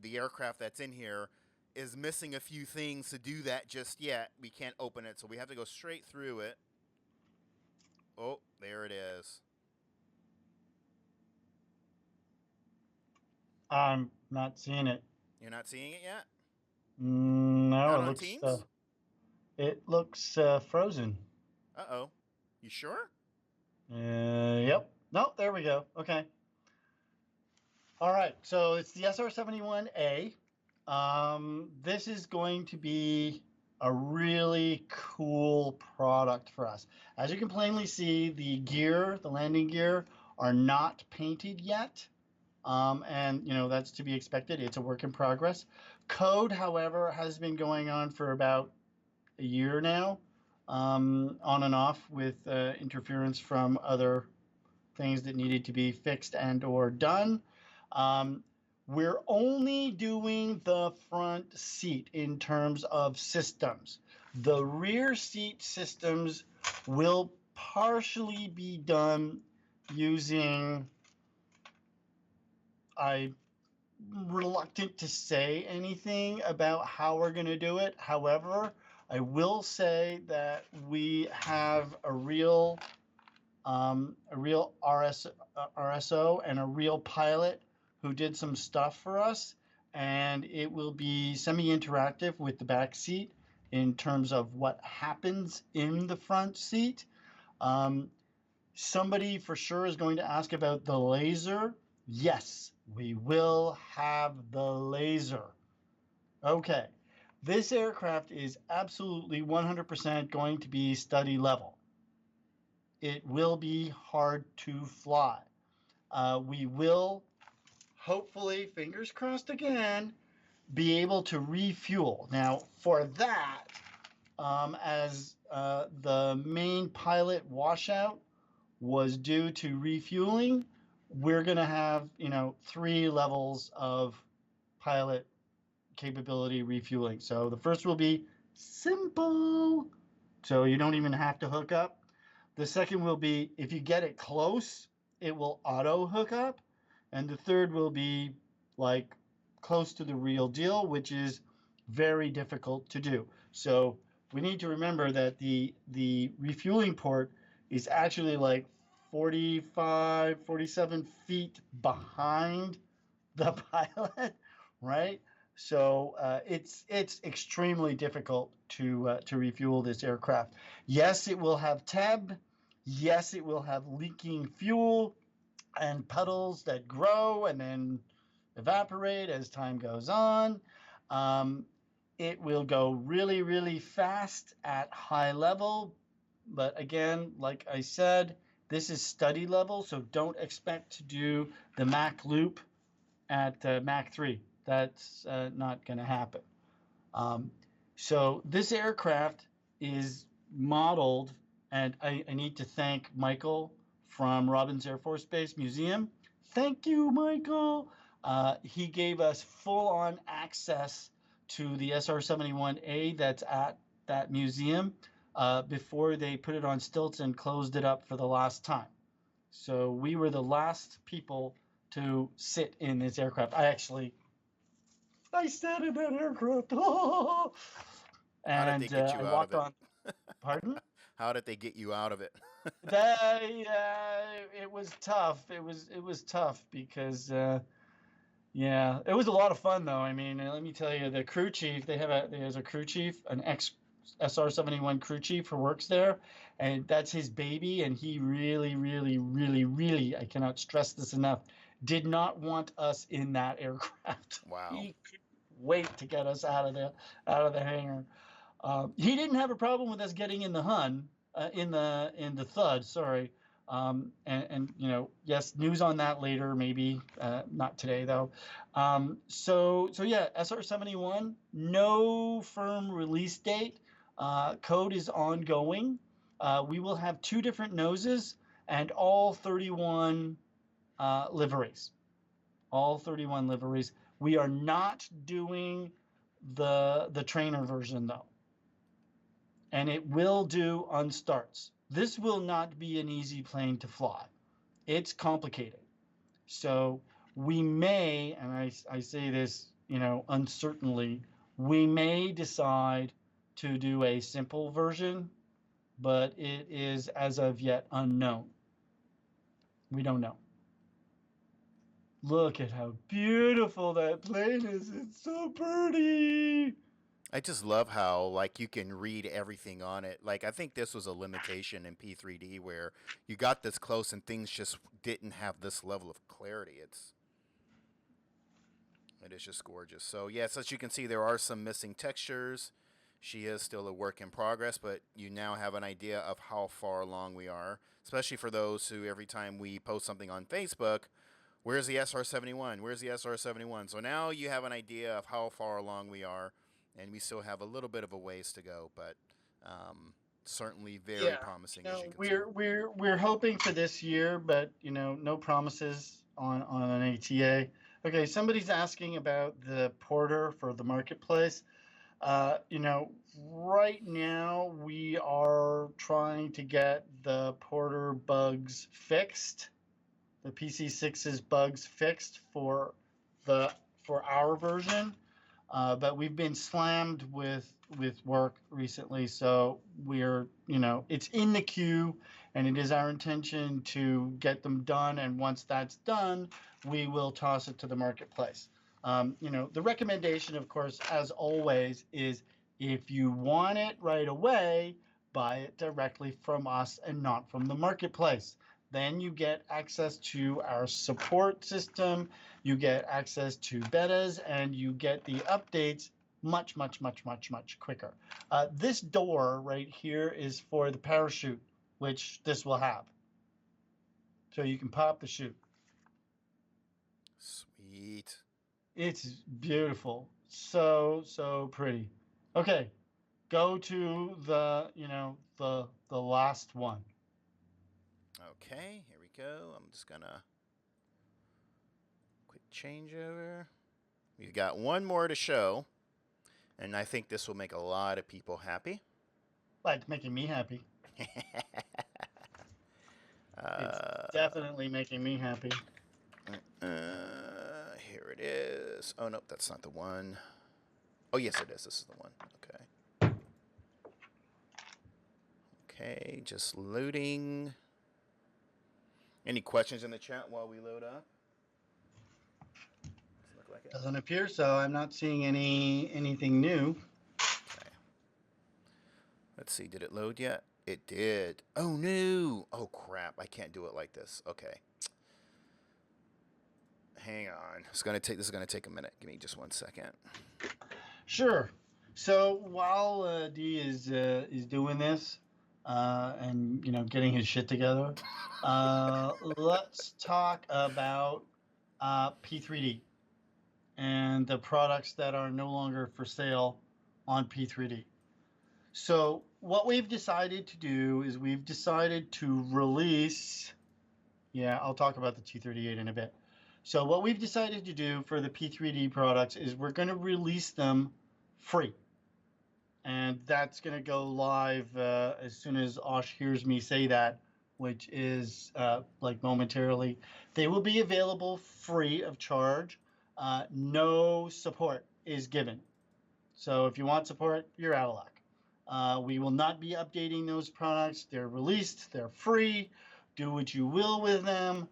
aircraft that's in here is missing a few things to do that just yet. We can't open it, so we have to go straight through it. Oh, there it is. I'm not seeing it. You're not seeing it yet? No, Not it on looks Teams? frozen. Uh-oh. You sure? Yep. No, there we go. Okay. All right. So it's the SR-71A. This is going to be a really cool product for us. As you can plainly see, the gear, the landing gear, are not painted yet. And, you know, that's to be expected. It's a work in progress. Code, however, has been going on for about a year now, on and off with interference from other things that needed to be fixed and or done. We're only doing the front seat in terms of systems. The rear seat systems will partially be done using, I'm reluctant to say anything about how we're going to do it. However, I will say that we have a real RSO and a real pilot who did some stuff for us, and it will be semi-interactive with the back seat in terms of what happens in the front seat. Somebody for sure is going to ask about the laser. Yes, we will have the laser. Okay, this aircraft is absolutely 100% going to be study level. It will be hard to fly. We will, hopefully, fingers crossed again, be able to refuel. Now, for that, as the main pilot washout was due to refueling, we're going to have, you know, 3 levels of pilot capability refueling. So the first will be simple, so you don't even have to hook up. The second will be, if you get it close, it will auto hook up. And the third will be like close to the real deal, which is very difficult to do. So we need to remember that the refueling port is actually like 45, 47 feet behind the pilot, right? So it's extremely difficult to refuel this aircraft. Yes, it will have TEB. Yes, it will have leaking fuel and puddles that grow and then evaporate as time goes on. It will go really, really fast at high level. But again, like I said, this is study level, so don't expect to do the Mach loop at Mach 3. That's not going to happen. So this aircraft is modeled, and I need to thank Michael from Robbins Air Force Base Museum. Thank you, Michael. He gave us full-on access to the SR-71A that's at that museum before they put it on stilts and closed it up for the last time. So we were the last people to sit in this aircraft. I sat in that aircraft. How did they get you I out of walked it? on. Pardon? How did they get you out of it? It was tough. It was tough because yeah, it was a lot of fun though. I mean, let me tell you, the crew chief, there's a crew chief, an ex SR-71 crew chief who works there, and that's his baby, and he really, really, really, really, I cannot stress this enough, did not want us in that aircraft. Wow. He couldn't wait to get us out of the hangar. He didn't have a problem with us getting in the Hun, in the Thud, sorry. And you know, yes, news on that later, maybe not today though. So yeah, SR-71, no firm release date. Code is ongoing. We will have 2 different noses and all 31 liveries. All 31 liveries. We are not doing the trainer version though, and it will do on starts. This will not be an easy plane to fly. It's complicated. So We may, and I say this, uncertainly, we may decide to do a simple version, but it is as of yet unknown. We don't know. Look at how beautiful that plane is. It's so pretty. I just love how like you can read everything on it. Like I think this was a limitation in P3D where you got this close and things just didn't have this level of clarity. It is just gorgeous. So yes, as you can see, there are some missing textures. She is still a work in progress, but you now have an idea of how far along we are, especially for those who every time we post something on Facebook, where's the SR71? Where's the SR71? So now you have an idea of how far along we are, and we still have a little bit of a ways to go, but certainly very promising. As you can see. We're hoping for this year, but no promises on an ATA. Okay, somebody's asking about the porter for the marketplace. Right now we are trying to get the porter bugs fixed, the PC6's bugs fixed for our version, but we've been slammed with work recently, so we're it's in the queue, and it is our intention to get them done, and once that's done, we will toss it to the marketplace. The recommendation, of course, as always, is if you want it right away, buy it directly from us and not from the marketplace. Then you get access to our support system, you get access to betas, and you get the updates much quicker. This door right here is for the parachute, which this will have. So you can pop the chute. Sweet. It's beautiful. So pretty. Okay, go to the the last one. Okay, here we go. I'm just gonna quick changeover. We've got one more to show, and I think this will make a lot of people happy. Like making me happy. It's definitely making me happy. Here it is. Oh, nope, that's not the one. Oh, yes, it is. This is the one. Okay. Okay, just loading. Any questions in the chat while we load up? Doesn't look like it. Doesn't appear so. I'm not seeing anything new. Okay. Let's see. Did it load yet? It did. Oh, no. Oh, crap. I can't do it like this. Okay. Hang on. This is gonna take a minute. Give me just 1 second. Sure. So while D is doing this and getting his shit together, let's talk about P3D and the products that are no longer for sale on P3D. So what we've decided to do is we've decided to release. Yeah, I'll talk about the T38 in a bit. So what we've decided to do for the P3D products is we're going to release them free. And that's going to go live as soon as Osh hears me say that, which is like momentarily. They will be available free of charge. No support is given. So if you want support, you're out of luck. We will not be updating those products. They're released. They're free. Do what you will with them.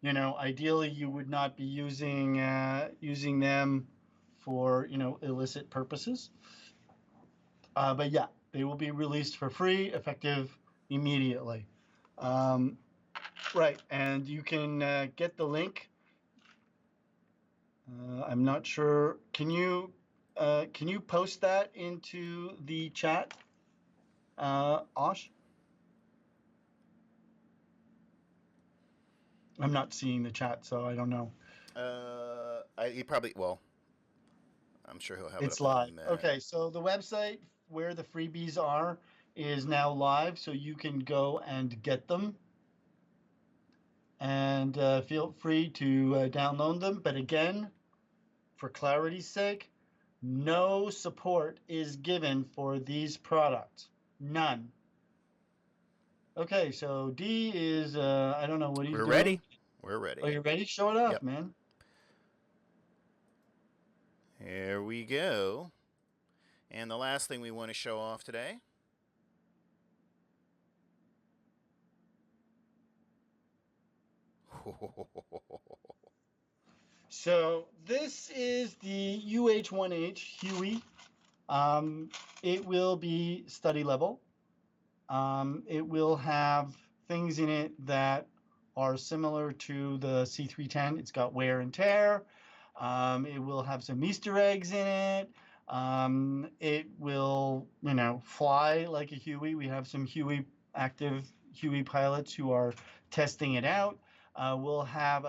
Ideally, you would not be using them for illicit purposes. But yeah, they will be released for free, effective immediately. Right, and you can get the link. I'm not sure. Can you post that into the chat, Osh? I'm not seeing the chat, so I don't know. He probably, well, I'm sure he'll have it's it up live. in a minute. Okay, so the website where the freebies are is now live, so you can go and get them. And feel free to download them. But again, for clarity's sake, no support is given for these products. None. Okay, so D is I don't know what he's We're doing. ready. We're Oh, ready. you ready? Show it off, Yep. man. Here we go. And the last thing we want to show off today. So this is the UH-1H Huey. It will be study level. It will have things in it that are similar to the C310. It's got wear and tear. It will have some Easter eggs in it. It will, fly like a Huey. We have some active Huey pilots who are testing it out. We'll have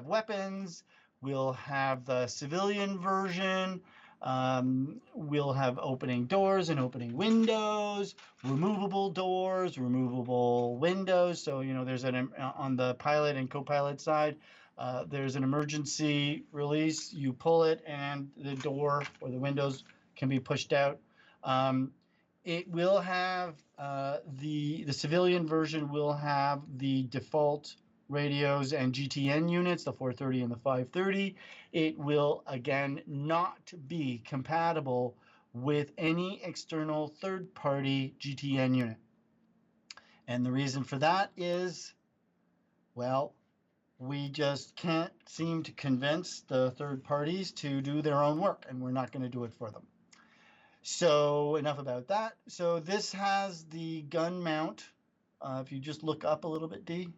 weapons. We'll have the civilian version. We'll have opening doors and opening windows, removable doors, removable windows. So, there's on the pilot and co-pilot side, there's an emergency release. You pull it and the door or the windows can be pushed out. It will have the civilian version will have the default radios and GTN units, the 430 and the 530. It will, again, not be compatible with any external third-party GTN unit. And the reason for that is, well, we just can't seem to convince the third parties to do their own work, and we're not going to do it for them. So enough about that. So this has the gun mount. If you just look up a little bit, D.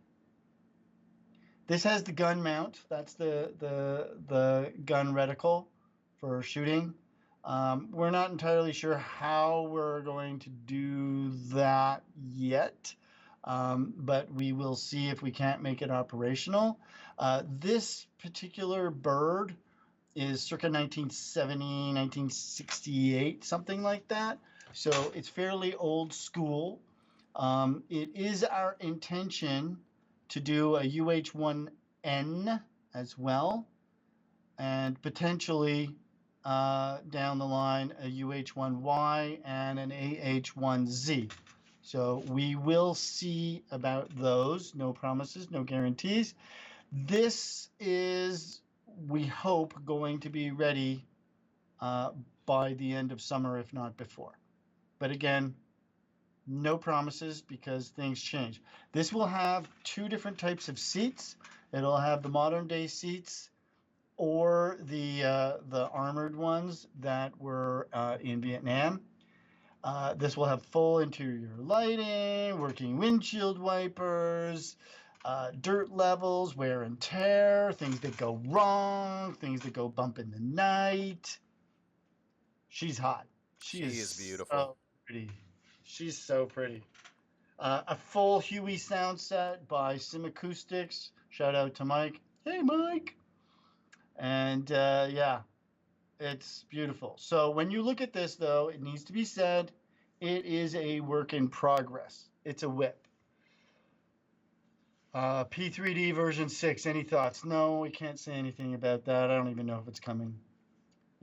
This has the gun mount. That's the gun reticle for shooting. We're not entirely sure how we're going to do that yet, but we will see if we can't make it operational. This particular bird is circa 1970, 1968, something like that. So it's fairly old school. It is our intention to do a UH-1N as well, and potentially down the line a UH-1Y and an AH-1Z. So we will see about those. No promises, no guarantees. This is, we hope, going to be ready by the end of summer, if not before. But again, no promises because things change. This will have two different types of seats. It'll have the modern day seats or the armored ones that were in Vietnam. This will have full interior lighting, working windshield wipers, dirt levels, wear and tear, things that go wrong, things that go bump in the night. She's hot. She is beautiful. So pretty. She's so pretty. A full Huey sound set by Sim Acoustics. Shout out to Mike. Hey, Mike. And yeah, it's beautiful. So when you look at this, though, it needs to be said, it is a work in progress. It's a whip. P3D version 6, any thoughts? No, we can't say anything about that. I don't even know if it's coming.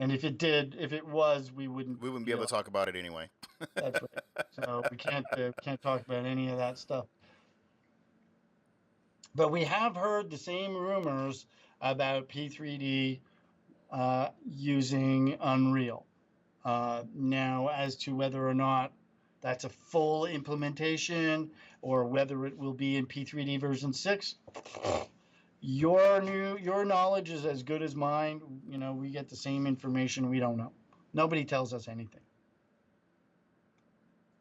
And if it was, we wouldn't be able to talk about it anyway. That's right. So we can't talk about any of that stuff. But we have heard the same rumors about P3D using Unreal. Now, as to whether or not that's a full implementation or whether it will be in P3D version 6, your knowledge is as good as mine. We get the same information. We don't know. Nobody tells us anything.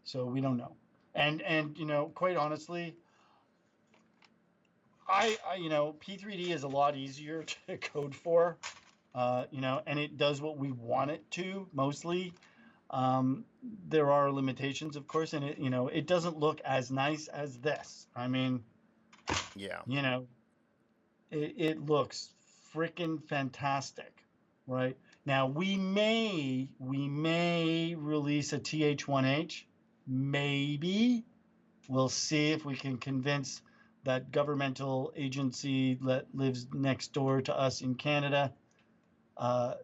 So we don't know. And quite honestly, I P3D is a lot easier to code for, and it does what we want it to mostly. There are limitations, of course, and it doesn't look as nice as this. I mean, yeah, it looks freaking fantastic, right? Now we may release a TH1H, maybe. We'll see if we can convince that governmental agency that lives next door to us in Canada,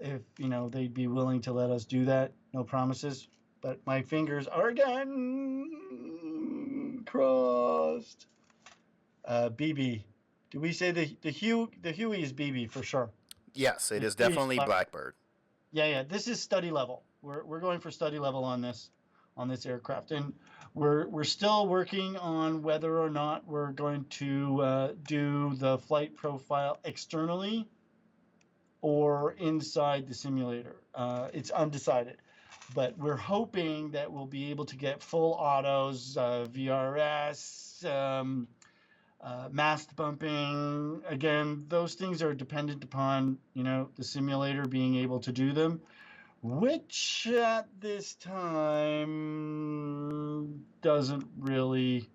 if they'd be willing to let us do that. No promises, but my fingers are again crossed. BB. Do we say the Huey is BB for sure? Yes, it is Huey is definitely Blackbird. Yeah. This is study level. We're going for study level on this aircraft, and we're still working on whether or not we're going to do the flight profile externally or inside the simulator. It's undecided, but we're hoping that we'll be able to get full autos, VRS, mast bumping. Again, those things are dependent upon, the simulator being able to do them, which at this time doesn't really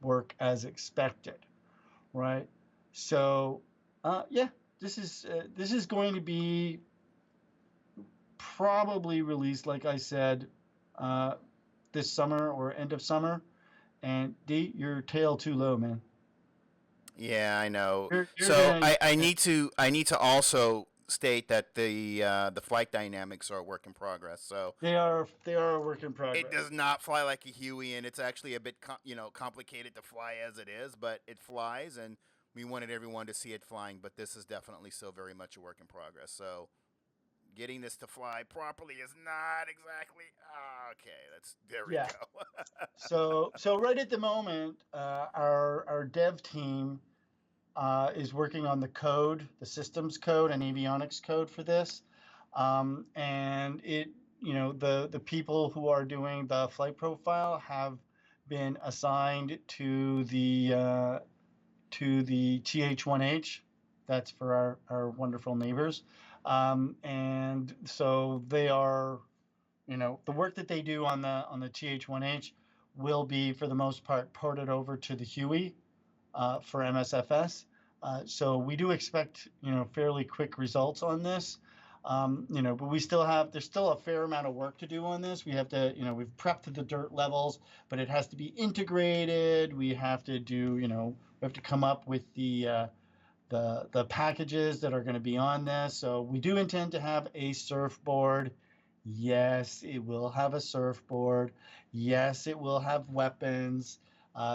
work as expected, right? So, yeah, this is going to be probably released, like I said, this summer or end of summer. And D, your tail too low, man. Yeah, I know. You're So gonna I need to also state that the flight dynamics are a work in progress. So they are a work in progress. it does not fly like a Huey, and it's actually a bit complicated to fly as it is, but it flies, and we wanted everyone to see it flying. But this is definitely still very much a work in progress. So getting this to fly properly is not exactly okay. There we Yeah. go. So right at the moment, our dev team is working on the code, the systems code and avionics code for this, and the people who are doing the flight profile have been assigned to the TH-1H. That's for our wonderful neighbors, and so they are, the work that they do on the TH-1H will be for the most part ported over to the Huey for MSFS. So we do expect, fairly quick results on this. But there's still a fair amount of work to do on this. We have to, we've prepped the dirt levels, but it has to be integrated. We have to come up with the packages that are going to be on this. So we do intend to have a surfboard. Yes, it will have a surfboard. Yes, it will have weapons.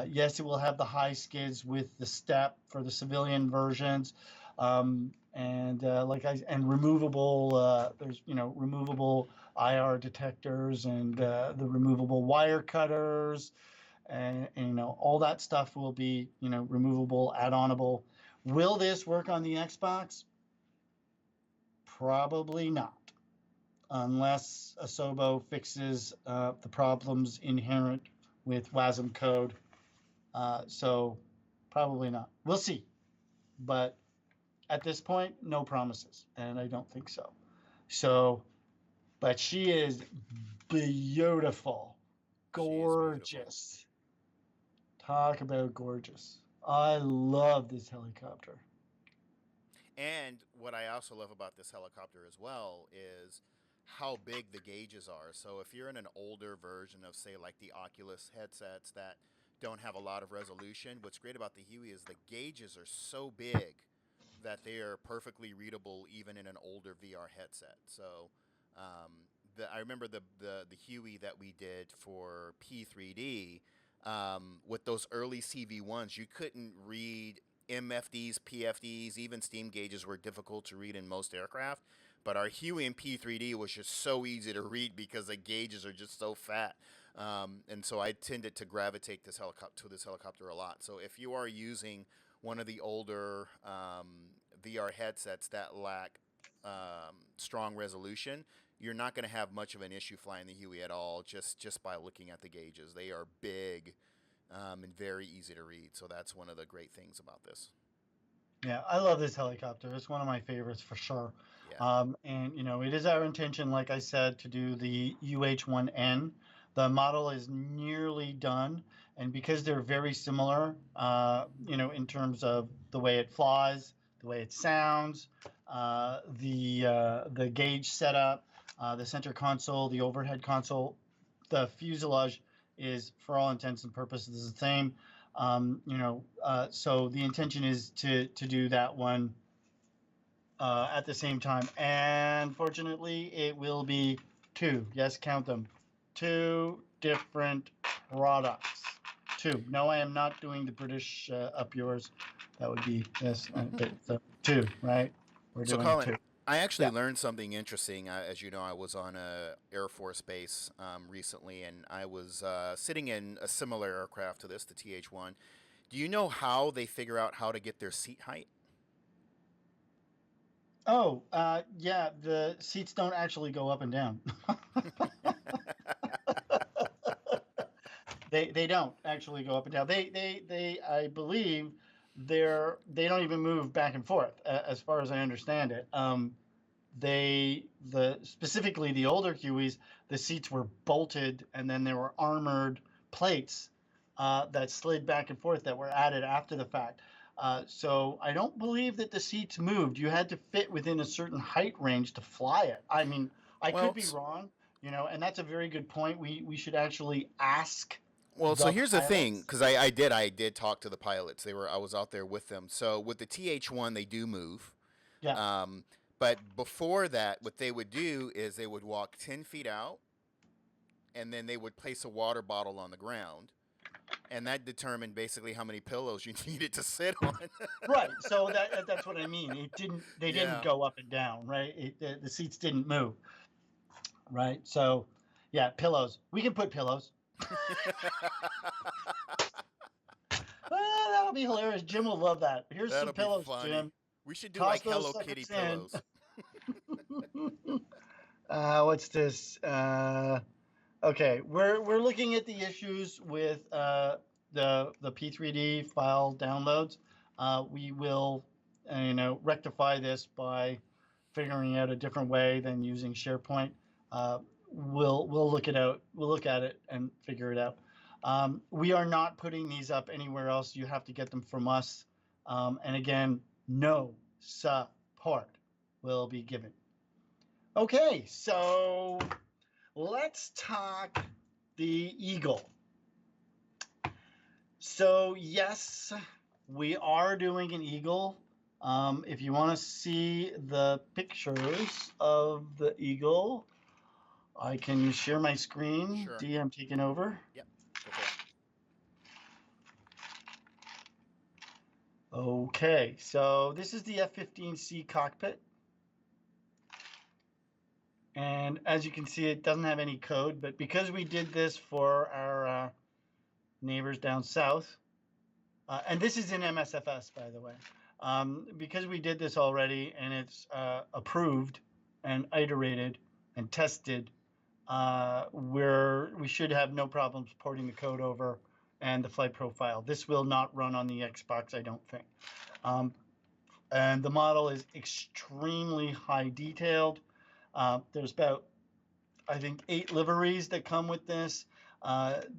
Yes, it will have the high skids with the step for the civilian versions, and removable. There's removable IR detectors and the removable wire cutters, and all that stuff will be removable, add-onable. Will this work on the Xbox? Probably not, unless Asobo fixes the problems inherent with WASM code. So probably not. We'll see. But at this point, no promises, and I don't think so. But she is beautiful, gorgeous. Talk about gorgeous. I love this helicopter. And what I also love about this helicopter as well is how big the gauges are. So if you're in an older version of, say, like the Oculus headsets that don't have a lot of resolution, what's great about the Huey is the gauges are so big that they are perfectly readable even in an older VR headset. So I remember the Huey that we did for P3D, with those early CV1s, you couldn't read MFDs, PFDs, even steam gauges were difficult to read in most aircraft. But our Huey in P3D was just so easy to read because the gauges are just so fat. And so I tended to gravitate to this helicopter a lot. So if you are using one of the older VR headsets that lack strong resolution, you're not going to have much of an issue flying the Huey at all just by looking at the gauges. They are big and very easy to read. So that's one of the great things about this. Yeah, I love this helicopter. It's one of my favorites for sure. Yeah. And it is our intention, like I said, to do the UH-1N. The model is nearly done, and because they're very similar, in terms of the way it flies, the way it sounds, the gauge setup, the center console, the overhead console, the fuselage is, for all intents and purposes, the same. So the intention is to do that one at the same time. And fortunately, it will be two. Yes, count them. Two different products. 2. No, I am not doing the British up yours. That would be yes. So 2, right? We're So, doing Colin, 2. I actually Yeah. learned something interesting. As you know, I was on a Air Force base recently, and I was sitting in a similar aircraft to this, the TH-1. Do you know how they figure out how to get their seat height? Oh, yeah. The seats don't actually go up and down. They don't actually go up and down. They I believe they don't even move back and forth as far as I understand it. Specifically the older Hueys, the seats were bolted and then there were armored plates that slid back and forth that were added after the fact. So I don't believe that the seats moved. You had to fit within a certain height range to fly it. I mean, I could Well, be wrong, and that's a very good point. We should actually ask so the here's the thing, pilots. because I did talk to the pilots. I was out there with them. So with the TH-1, they do move. Yeah. But before that, what they would do is they would walk 10 feet out, and then they would place a water bottle on the ground, and that determined basically how many pillows you needed to sit on. Right. So that's what I mean. They didn't Yeah. go up and down, right? The seats didn't move, right? So, yeah, pillows. We can put pillows. That'll be hilarious. Jim will love that. Here's That'll some be pillows, funny. Jim. We should do Toss like those Hello suckers Kitty in. pillows. What's this? Okay, we're looking at the issues with the P3D file downloads. We will, rectify this by figuring out a different way than using SharePoint. We'll look it out. We'll look at it and figure it out. We are not putting these up anywhere else. You have to get them from us. And again, no support will be given. Okay, so let's talk the Eagle. So yes, we are doing an Eagle. If you want to see the pictures of the Eagle, I can share my screen. Sure. D, I'm taking over. Yep. Go for it. Okay, so this is the F-15C cockpit. And as you can see, it doesn't have any code, but because we did this for our neighbors down south, and this is in MSFS, by the way, because we did this already and it's approved and iterated and tested, we should have no problems porting the code over and the flight profile. This will not run on the Xbox, I don't think. And the model is extremely high detailed. There's about, I think, 8 liveries that come with this,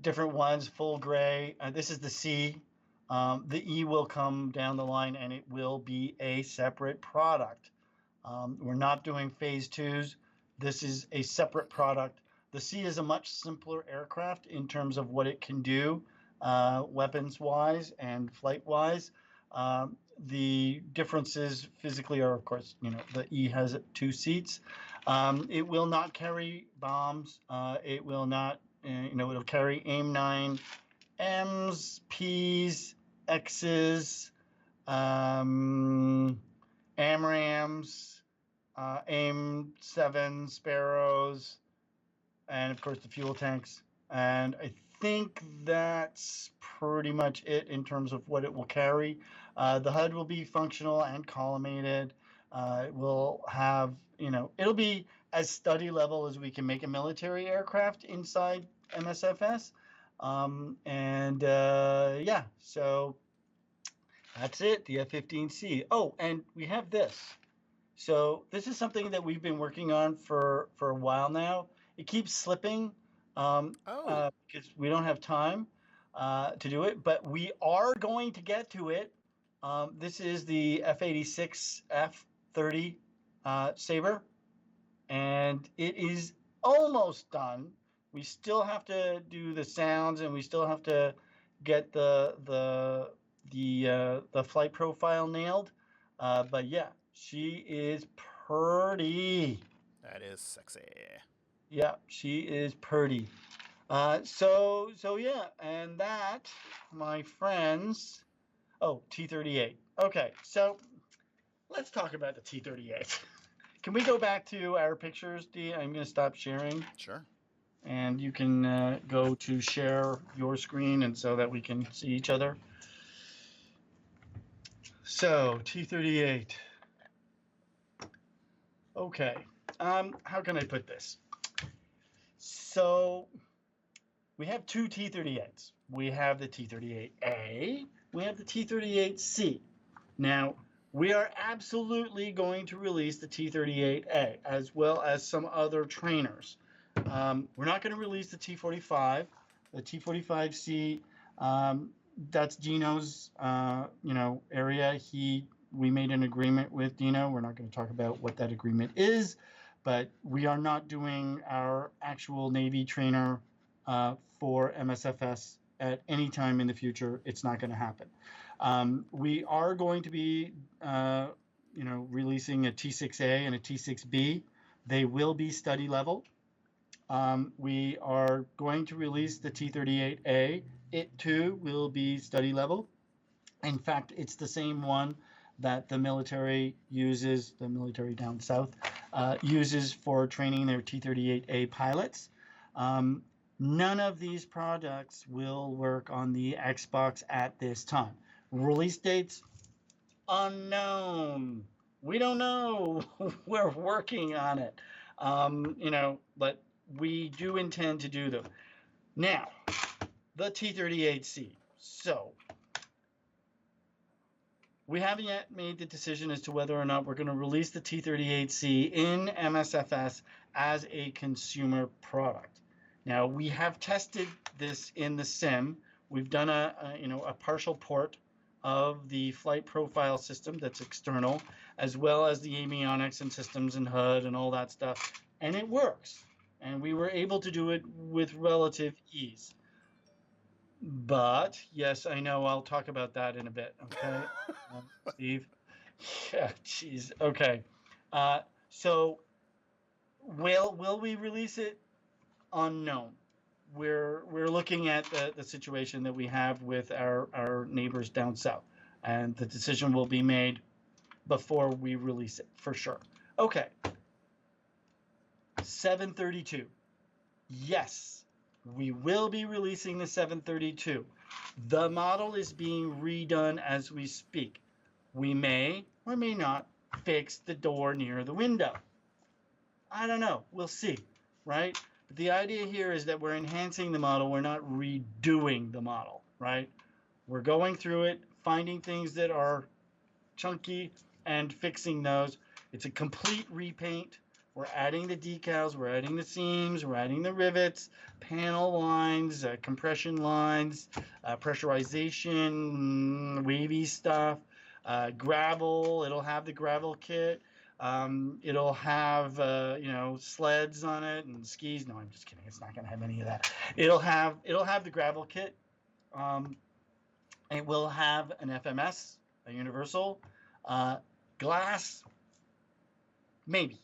different ones, full gray. This is the C. The E will come down the line and it will be a separate product. We're not doing phase 2s. This is a separate product. The C is a much simpler aircraft in terms of what it can do, weapons-wise and flight-wise. The differences physically are, of course, the E has 2 seats. It will not carry bombs. It will not, it'll carry AIM-9 M's, P's, X's, AMRAAMs, AIM-7 Sparrows, and of course the fuel tanks. And I think that's pretty much it in terms of what it will carry. The HUD will be functional and collimated. It will have, it'll be as study level as we can make a military aircraft inside MSFS. Yeah, so that's it, the F-15C. Oh, and we have this. So this is something that we've been working on for a while now. It keeps slipping because we don't have time to do it, but we are going to get to it. This is the F-86 F-30 Sabre, and it is almost done. We still have to do the sounds, and we still have to get the flight profile nailed. But yeah, she is pretty. That is sexy. Yeah, she is pretty. So yeah, and that, my friends. Oh, T-38. Okay, so let's talk about the T-38. Can we go back to our pictures, Dee? I'm going to stop sharing. Sure. And you can go to share your screen, and so that we can see each other. So T-38. Okay. How can I put this? So we have two T-38s. We have the T-38A. We have the T-38C. Now, we are absolutely going to release the T-38A, as well as some other trainers. We're not going to release the T-45. The T-45C, that's Dino's, area. We made an agreement with Dino. We're not going to talk about what that agreement is, but we are not doing our actual Navy trainer for MSFS at any time in the future. It's not going to happen. We are going to be, releasing a T6A and a T6B. They will be study level. We are going to release the T38A. It too will be study level. In fact, it's the same one that the military uses, the military down south, uses for training their T38A pilots. None of these products will work on the Xbox at this time. Release dates, unknown. We don't know. We're working on it. But we do intend to do them. Now, the T38C. So, we haven't yet made the decision as to whether or not we're going to release the T38C in MSFS as a consumer product. Now, we have tested this in the sim. We've done a partial port of the flight profile system that's external, as well as the avionics and systems and HUD and all that stuff, and it works. And we were able to do it with relative ease. But yes, I know, I'll talk about that in a bit. Okay, Steve. Yeah, jeez. Okay. So will we release it? Unknown. We're looking at the situation that we have with our neighbors down south, and the decision will be made before we release it for sure. Okay. 732. Yes, we will be releasing the 732. The model is being redone as we speak. We may or may not fix the door near the window. I don't know. We'll see, right? But the idea here is that we're enhancing the model. We're not redoing the model, right? We're going through it, finding things that are chunky and fixing those. It's a complete repaint. We're adding the decals, we're adding the seams, we're adding the rivets, panel lines, compression lines, pressurization, wavy stuff, gravel. It'll have the gravel kit. It'll have, sleds on it and skis. No, I'm just kidding. It's not going to have any of that. It'll have the gravel kit. It will have an FMS, a universal, glass, maybe.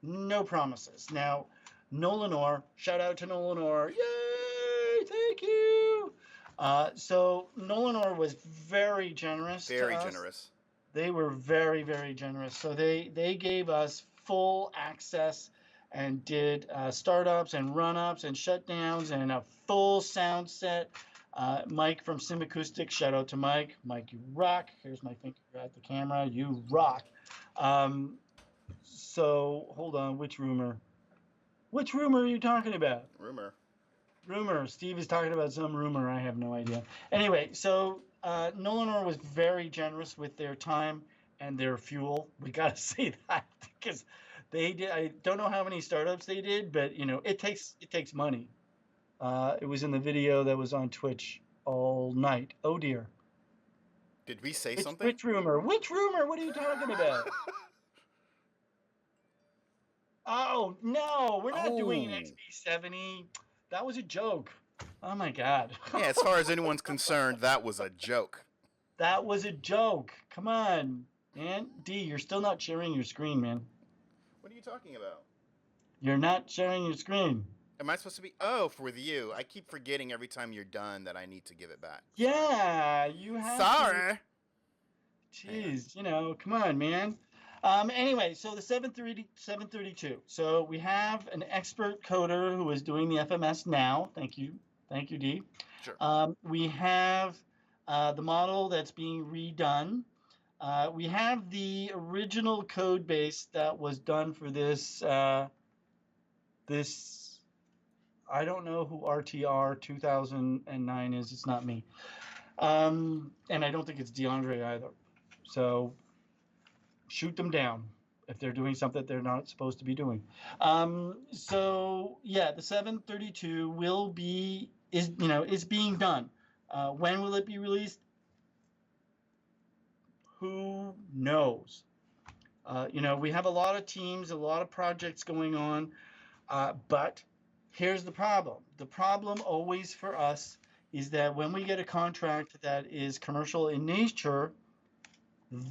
No promises. Now, Nolanor, shout out to Nolanor. Yay! Thank you. So Nolanor was very generous. Very generous. They were very, very generous. So they gave us full access and did startups and run-ups and shutdowns and a full sound set. Mike from Sim Acoustics, shout out to Mike. Mike, you rock. Here's my finger at the camera. You rock. So hold on, which rumor? Which rumor are you talking about? Rumor. Steve is talking about some rumor. I have no idea. Anyway, so Nolanor was very generous with their time and their fuel. We got to say that because they did. I don't know how many startups they did, but it takes money. It was in the video that was on Twitch all night. Oh dear. Did we say something? Which rumor? Which rumor? What are you talking about? Oh, no, we're not doing an XP70. That was a joke. Oh, my God. Yeah, as far as anyone's concerned, that was a joke. That was a joke. Come on, man. D, you're still not sharing your screen, man. What are you talking about? You're not sharing your screen. Am I supposed to be? Oh, for you. I keep forgetting every time you're done that I need to give it back. Yeah, you have to. Sorry. Jeez, come on, man. Anyway, so the 732. So we have an expert coder who is doing the FMS now. Thank you, Dee. Sure. We have the model that's being redone. We have the original code base that was done for this. I don't know who RTR 2009 is. It's not me. And I don't think it's D'André either. So shoot them down if they're doing something they're not supposed to be doing. So yeah, the 732 is being done. When will it be released? Who knows? We have a lot of teams, a lot of projects going on, but here's the problem. The problem always for us is that when we get a contract that is commercial in nature,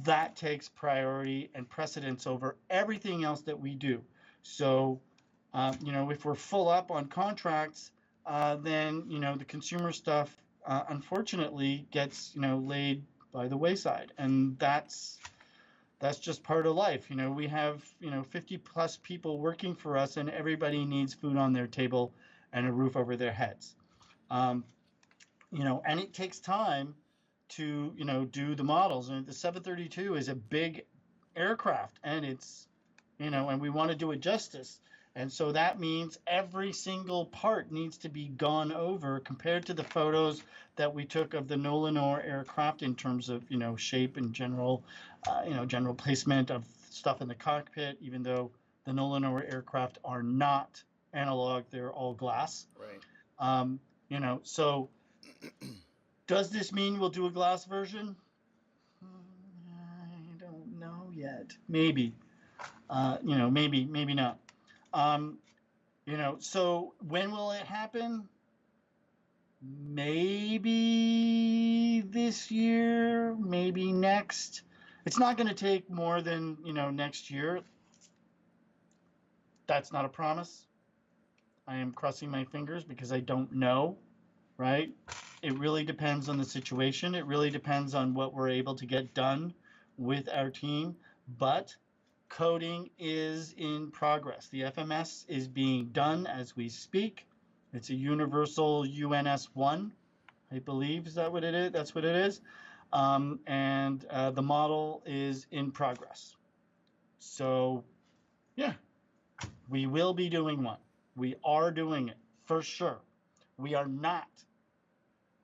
that takes priority and precedence over everything else that we do. So, if we're full up on contracts, then, the consumer stuff, unfortunately, gets, laid by the wayside. And that's just part of life. We have, 50 plus people working for us, and everybody needs food on their table and a roof over their heads. And it takes time to, do the models. And the 732 is a big aircraft, and it's, and we want to do it justice. And so that means every single part needs to be gone over compared to the photos that we took of the Nolanor aircraft in terms of, shape and general placement of stuff in the cockpit, even though the Nolanor aircraft are not analog, they're all glass. Right. So does this mean we'll do a glass version? I don't know yet. Maybe. Maybe not. So when will it happen? Maybe this year, maybe next. It's not going to take more than, next year. That's not a promise. I am crossing my fingers because I don't know, right? It really depends on the situation. It really depends on what we're able to get done with our team. But coding is in progress. The FMS is being done as we speak. It's a universal UNS1, I believe. Is that what it is? That's what it is. And the model is in progress. So, yeah, we will be doing one. We are doing it for sure. We are not.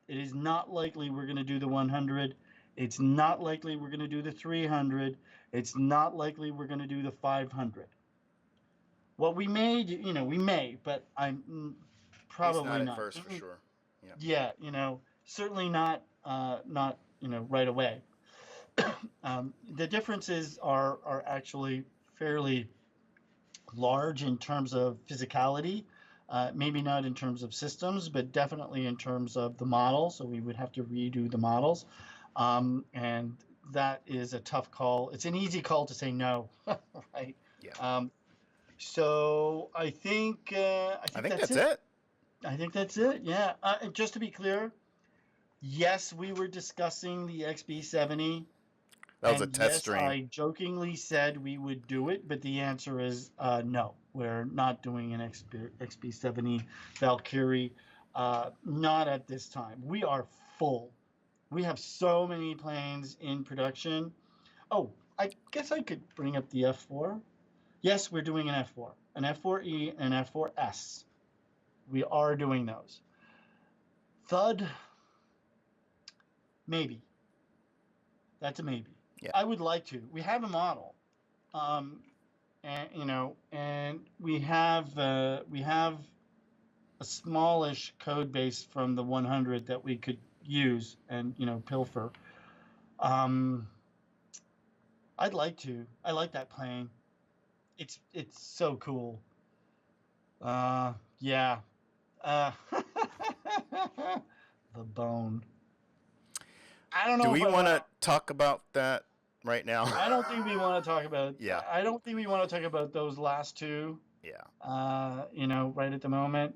It is not likely we're going to do the 100. It's not likely we're going to do the 300. It's not likely we're going to do the 500. What we may do, we may, but I'm probably not. At first, for sure. Yeah. Certainly not right away. The differences are actually fairly large in terms of physicality. Maybe not in terms of systems, but definitely in terms of the model. So we would have to redo the models. And that is a tough call. It's an easy call to say no, right? Yeah. So I think that's it. I think that's it. Yeah. And just to be clear, yes, we were discussing the XB70. That was a test stream. I jokingly said we would do it, but the answer is no. We're not doing an XB70 Valkyrie. Not at this time. We are full. We have so many planes in production. Oh, I guess I could bring up the F4. Yes, we're doing an F4, an F4E, and an F4S. We are doing those. Thud, maybe. That's a maybe. Yeah. I would like to. We have a model, and we have a smallish code base from the 100 that we could use and pilfer. I'd like to. I like that plane. It's so cool. Yeah. The bone. I don't know. Do we want to talk about that right now? I don't think we want to talk about. Yeah. I don't think we want to talk about those last two. Yeah. Right at the moment.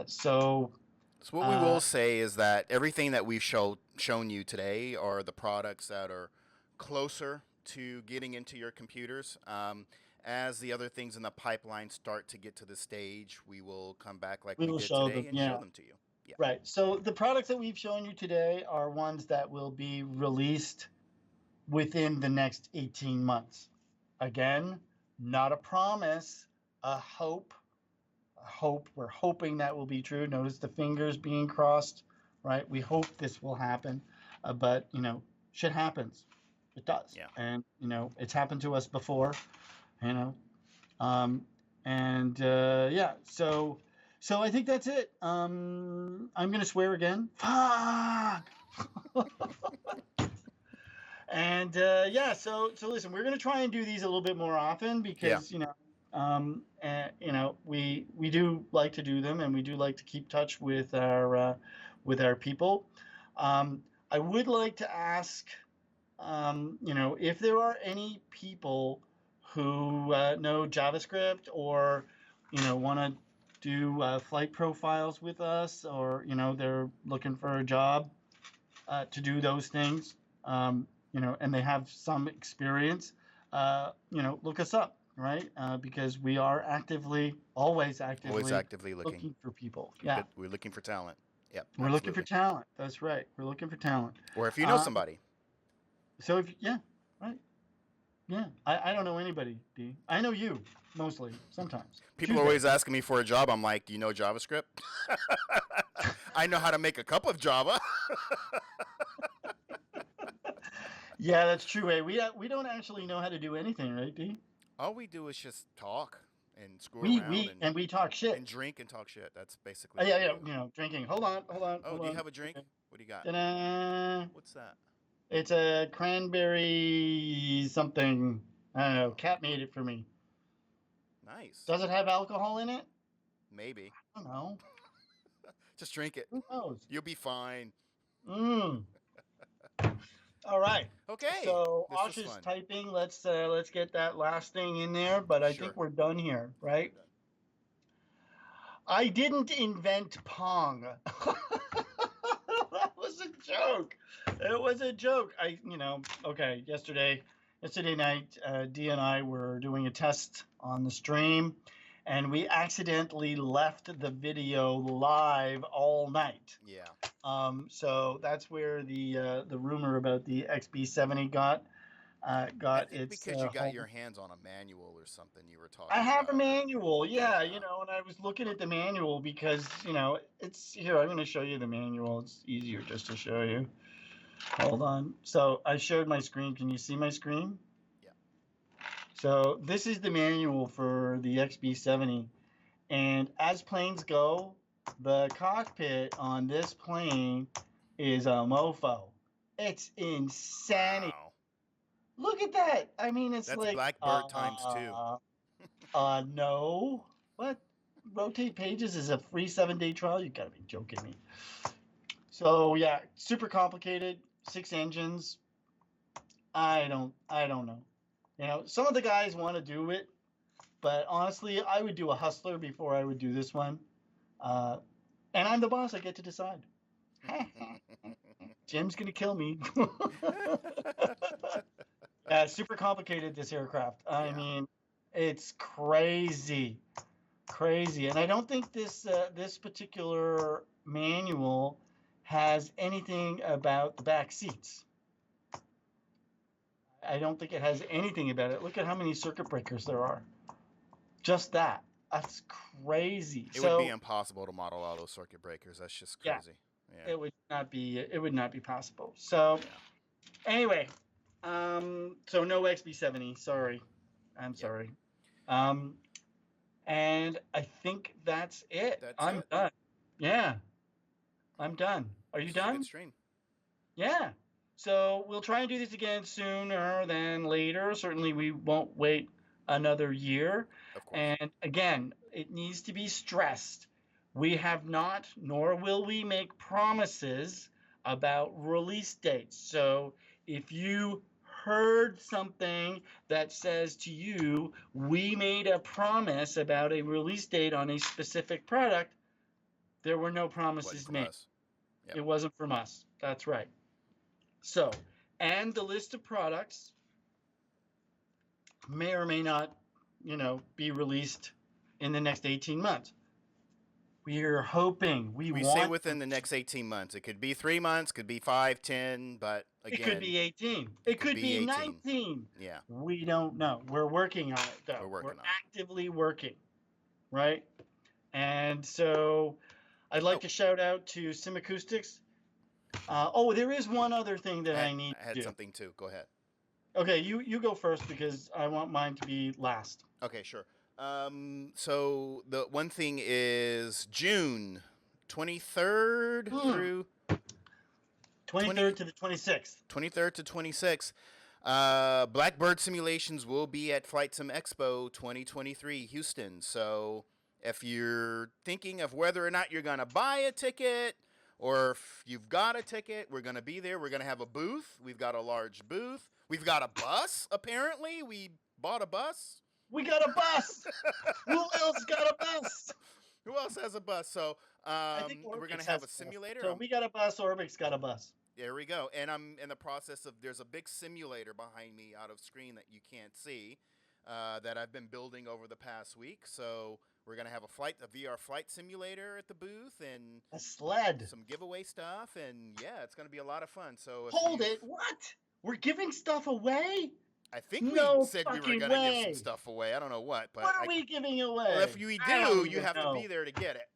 So So what we uh, will say is that everything that we've shown you today are the products that are closer to getting into your computers. As the other things in the pipeline start to get to the stage, we will come back like we we will did show them. today and show Yeah. them to you. Yeah. Right. So the products that we've shown you today are ones that will be released within the next 18 months. Again, not a promise, a hope. A hope. We're hoping that will be true. Notice the fingers being crossed, right? We hope this will happen. But, shit happens. It does. Yeah. And, it's happened to us before, you know. Yeah, so I think that's it. I'm gonna swear again. Fuck. And yeah, so listen, we're gonna try and do these a little bit more often Yeah. because we do like to do them and we do like to keep touch with our people. I would like to ask, if there are any people who know JavaScript or want to do flight profiles with us, or they're looking for a job to do those things, and they have some experience, look us up, right? Because we are always Always actively actively looking. looking for people. Yeah, We're looking for talent. Yep. we're looking for Absolutely. talent. That's right. We're looking for talent. Or if you know somebody. So yeah, right. Yeah, I don't know anybody, D. I know you mostly. Sometimes People are always asking me for a job. I'm like, do you know JavaScript? I know how to make a cup of Java. Yeah, that's true. Hey, we don't actually know how to do anything, right, D? All we do is just talk and screw We around we talk shit. and drink and talk shit. That's basically what Yeah, we do. drinking. Hold on. Oh, do you have a drink? Okay. What do you got? Ta-da. What's that? It's a cranberry something. I don't know. Cat made it for me. Nice. Does it have alcohol in it? Maybe. I don't know. Just drink it. Who knows? You'll be fine. Mmm. All right. Okay. So This was Osh is fun. typing. Let's get that last thing in there, but I Sure. think we're done here, right? I didn't invent Pong. That was a joke. It was a joke. Okay, yesterday night, Dee and I were doing a test on the stream, and we accidentally left the video live all night. Yeah. So that's where the rumor about the XB70 got I think its because you got whole. your hands on a manual or something you were talking I have a about. manual, yeah, Yeah. and I was looking at the manual because, it's here. I'm going to show you the manual. It's easier just to show you. Hold on. So I showed my screen. Can you see my screen? Yeah. So this is the manual for the XB70. And as planes go, the cockpit on this plane is a mofo. It's insanity. Wow. Look at that. I mean, it's That's like Blackbird times 2. no. What? Rotate Pages is a free 7-day trial? You gotta be joking me. So yeah, super complicated. 6 engines. I don't know. Some of the guys want to do it, but honestly, I would do a Hustler before I would do this one. And I'm the boss. I get to decide. Jim's gonna kill me. Super complicated, this aircraft. I mean, it's crazy, and I don't think this particular manual has anything about the back seats. I don't think it has anything about it. Look at how many circuit breakers there are. Just that. That's crazy. It would be impossible to model all those circuit breakers. That's just crazy. Yeah. It would not be possible. So anyway, so no XB70. Sorry. I'm sorry. And I think that's it. I'm done. Yeah. I'm done. Are you done? Good stream. Yeah. So we'll try and do this again sooner than later. Certainly we won't wait another year. Of course. And again, it needs to be stressed. We have not, nor will we make promises about release dates. So if you heard something that says to you, we made a promise about a release date on a specific product, there were no promises made. Yep. It wasn't from us. That's right. So, and the list of products may or may not, be released in the next 18 months. We are hoping. We say within the next 18 months. It could be 3 months, could be 5, 10, but again, it could be 18. It could be 19. Yeah. We don't know. We're working on it, though. We're actively working, right? And so I'd like to shout out to Sim Acoustics. There is one other thing that I need to do. I had something too. Go ahead. Okay, you go first because I want mine to be last. Okay, sure. So the one thing is June 23rd through 23rd to the 26th. 23rd to 26th. Blackbird simulations will be at Flight Sim Expo 2023 Houston. So if you're thinking of whether or not you're going to buy a ticket or if you've got a ticket, we're going to be there. We're going to have a booth. We've got a large booth. We've got a bus, apparently. We bought a bus. We got a bus. Who else got a bus? Who else has a bus? So we're going to have a simulator. So we got a bus. Orbix got a bus. There we go. And I'm in the process of, there's a big simulator behind me out of screen that you can't see that I've been building over the past week. So we're going to have a VR flight simulator at the booth and a sled, some giveaway stuff. And yeah, it's going to be a lot of fun. So hold it. What? We're giving stuff away? I think we said we were going to give some stuff away. I don't know what. But what are we giving away? Well, if we do, you have to be there to get it.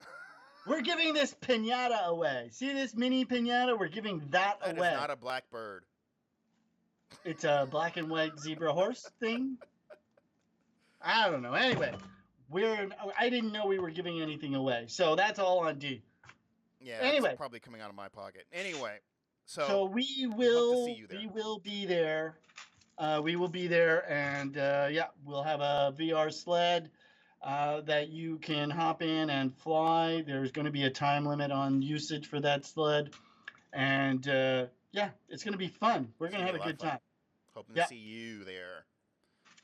We're giving this piñata away. See this mini piñata? We're giving that away. That is not a Blackbird. It's a black and white zebra horse thing? I don't know. Anyway, I didn't know we were giving anything away. So that's all on D. Yeah, anyway, probably coming out of my pocket. Anyway, so we will be there. We will be there, and we'll have a VR sled that you can hop in and fly. There's going to be a time limit on usage for that sled, and it's going to be fun. We're going to have a good time. Hoping to see you there.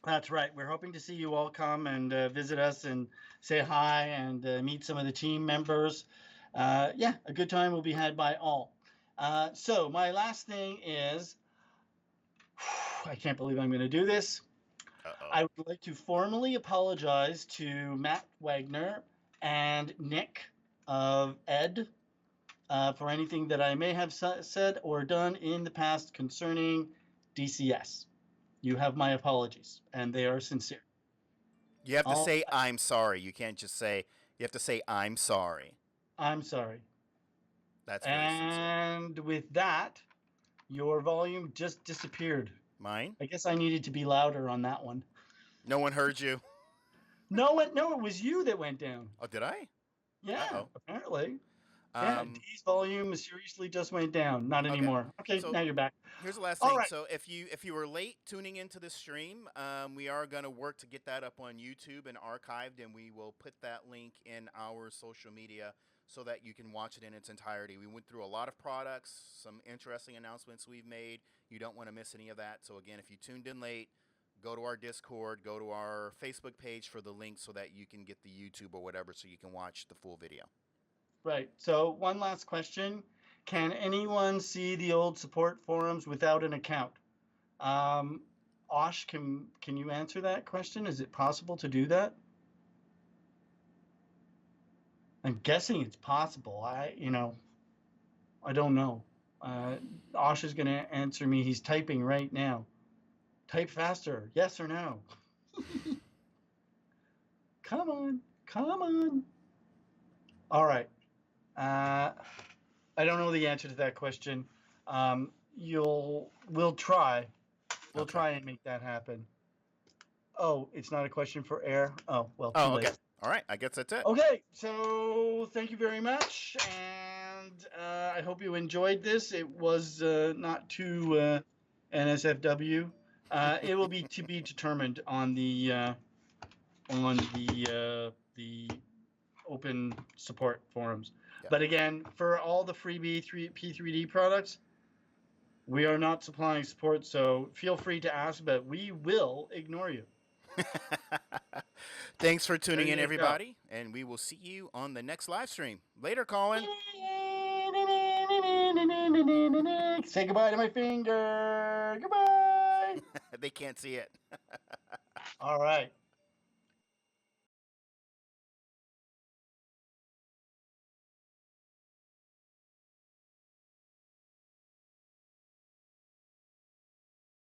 That's right. We're hoping to see you all come and visit us and say hi and meet some of the team members. A good time will be had by all. So my last thing is, I can't believe I'm going to do this. Uh-oh. I would like to formally apologize to Matt Wagner and Nick of Ed for anything that I may have said or done in the past concerning DCS. You have my apologies, and they are sincere. You have to say, I'm sorry. You can't just say, you have to say, I'm sorry. I'm sorry. That's very sincere. And with that, your volume just disappeared. Mine? I guess I needed to be louder on that one. No one heard you? No, it was you that went down. Oh, did I? Yeah, apparently. D's volume mysteriously just went down. Not anymore. Okay, so now you're back. Here's the last thing. Right. So if you were late tuning into this stream, we are going to work to get that up on YouTube and archived, and we will put that link in our social media so that you can watch it in its entirety. We went through a lot of products, some interesting announcements we've made. You don't want to miss any of that. So again, if you tuned in late, go to our Discord, go to our Facebook page for the link so that you can get the YouTube or whatever so you can watch the full video. Right. So one last question. Can anyone see the old support forums without an account? Osh, can you answer that question? Is it possible to do that? I'm guessing it's possible. I don't know. Osh is going to answer me. He's typing right now. Type faster. Yes or no? Come on. All right. I don't know the answer to that question. We'll try. We'll try and make that happen. Oh, it's not a question for air? Oh, well, too late. Okay. All right. I guess that's it. Okay. So thank you very much. And I hope you enjoyed this. It was not too NSFW. It will be to be determined on the open support forums. Yeah. But again, for all the freebie P3D products, We are not supplying support, so feel free to ask, but we will ignore you. Thanks for tuning in, There you go. everybody, and we will see you on the next live stream. Later, Colin. Say goodbye to my finger. Goodbye. They can't see it. All right.